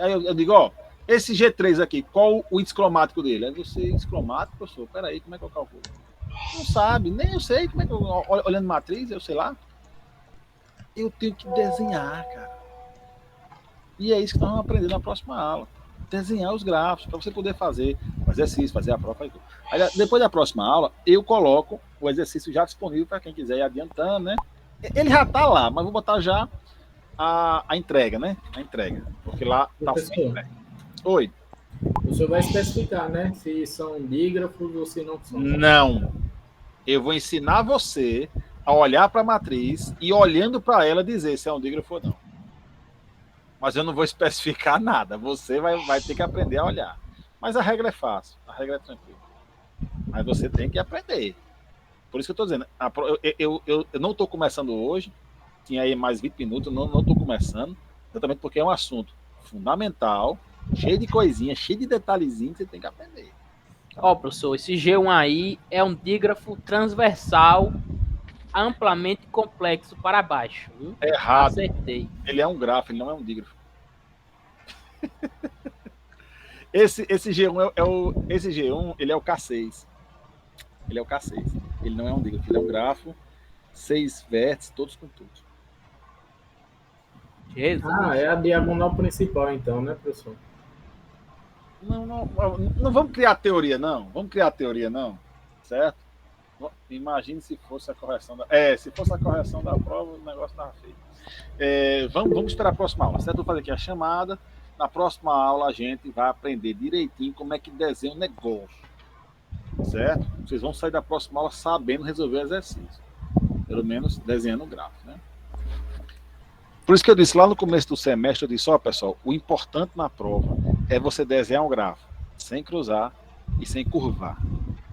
Aí eu digo, ó, esse G3 aqui, qual o índice cromático dele? Aí você, índice cromático, professor, peraí, como é que eu calculo? Não sabe, nem eu sei como é que eu, olhando matriz, eu sei lá. Eu tenho que desenhar, cara. E é isso que nós vamos aprender na próxima aula. Desenhar os gráficos, para você poder fazer o exercício, fazer a prova. Aí, depois da próxima aula, eu coloco o exercício já disponível para quem quiser ir adiantando, né? Ele já está lá, mas vou botar já a entrega, né? A entrega. Porque lá está o Oi. O senhor vai especificar, né? Se são dígrafos ou se não são. Não. Eu vou ensinar você a olhar para a matriz e, olhando para ela, dizer se é um dígrafo ou não. Mas eu não vou especificar nada. Você vai ter que aprender a olhar. Mas a regra é fácil. A regra é tranquila. Mas você tem que aprender. Por isso que eu estou dizendo. Eu não estou começando hoje. Tinha aí mais 20 minutos. Eu não estou começando. Exatamente porque é um assunto fundamental, cheio de coisinhas, cheio de detalhezinhos que você tem que aprender. Ó, professor, esse G1 aí é um dígrafo transversal amplamente complexo para baixo. Viu? Errado. Acertei. Ele é um grafo, ele não é um dígrafo. Esse G1 esse G1, ele é o K6. Ele é o K6. Ele não é um dígrafo, ele é um grafo, 6 vértices, todos com tudo. Jesus. É a diagonal principal, então, né, professor? Não vamos criar teoria, não. Vamos criar teoria, não. Certo? Imagine se fosse a correção da... se fosse a correção da prova, o negócio estava feio. Vamos esperar a próxima aula, certo? Vou fazer aqui a chamada. Na próxima aula, a gente vai aprender direitinho como é que desenha o negócio. Certo? Vocês vão sair da próxima aula sabendo resolver o exercício. Pelo menos desenhando o gráfico, né? Por isso que eu disse lá no começo do semestre, eu disse, ó, pessoal, o importante na prova é você desenhar um gráfico sem cruzar e sem curvar.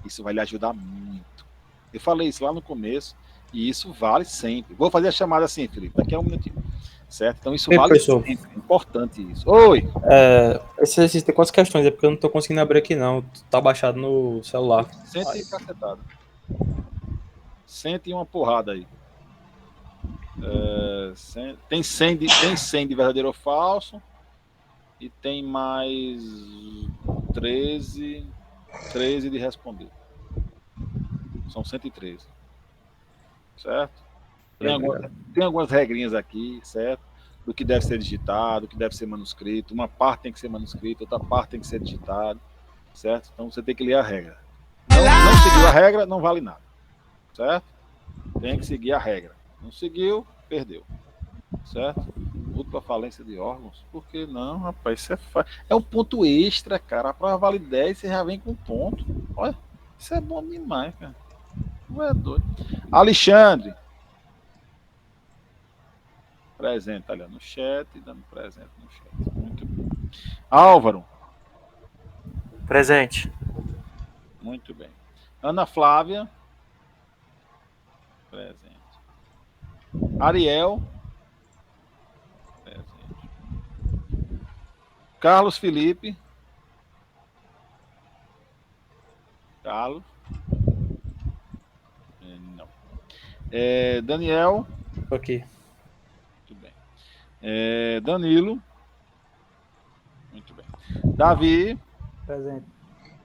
Isso vai lhe ajudar muito. Eu falei isso lá no começo e isso vale sempre. Vou fazer a chamada assim, Felipe, daqui a um minutinho. Certo? Então isso vale sempre. É importante isso. Oi! Esse exercício tem quantas questões? É porque eu não tô conseguindo abrir aqui, não. Tá baixado no celular. Sente cacetado. Sente uma porrada aí. Tem 100 de verdadeiro ou falso e tem mais 13 de responder. São 113. Certo? Tem algumas regrinhas aqui, certo? Do que deve ser digitado, do que deve ser manuscrito. Uma parte tem que ser manuscrito, outra parte tem que ser digitado, certo? Então você tem que ler a regra. Não seguiu a regra, não vale nada, certo? Tem que seguir a regra. Não seguiu, perdeu, certo? Múltipla falência de órgãos. Por que não, rapaz? Isso é um ponto extra, cara. A prova vale 10, você já vem com ponto. Olha, isso é bom demais, cara. Não é doido. Alexandre. Presente ali no chat, dando presente no chat. Muito bem. Álvaro. Presente. Muito bem. Ana Flávia. Presente. Ariel. Presente. Carlos Felipe. Carlos. Não. Daniel. Aqui. Muito bem. Danilo. Muito bem. Davi. Presente.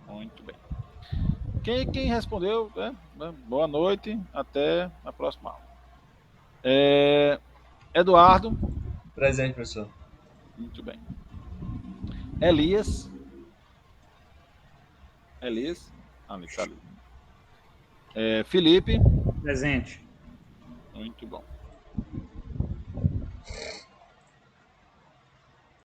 Muito bem. Quem respondeu, né? Boa noite, até a próxima aula. Eduardo. Presente, professor. Muito bem. Elias. Ali, tá ali. Felipe. Presente. Muito bom.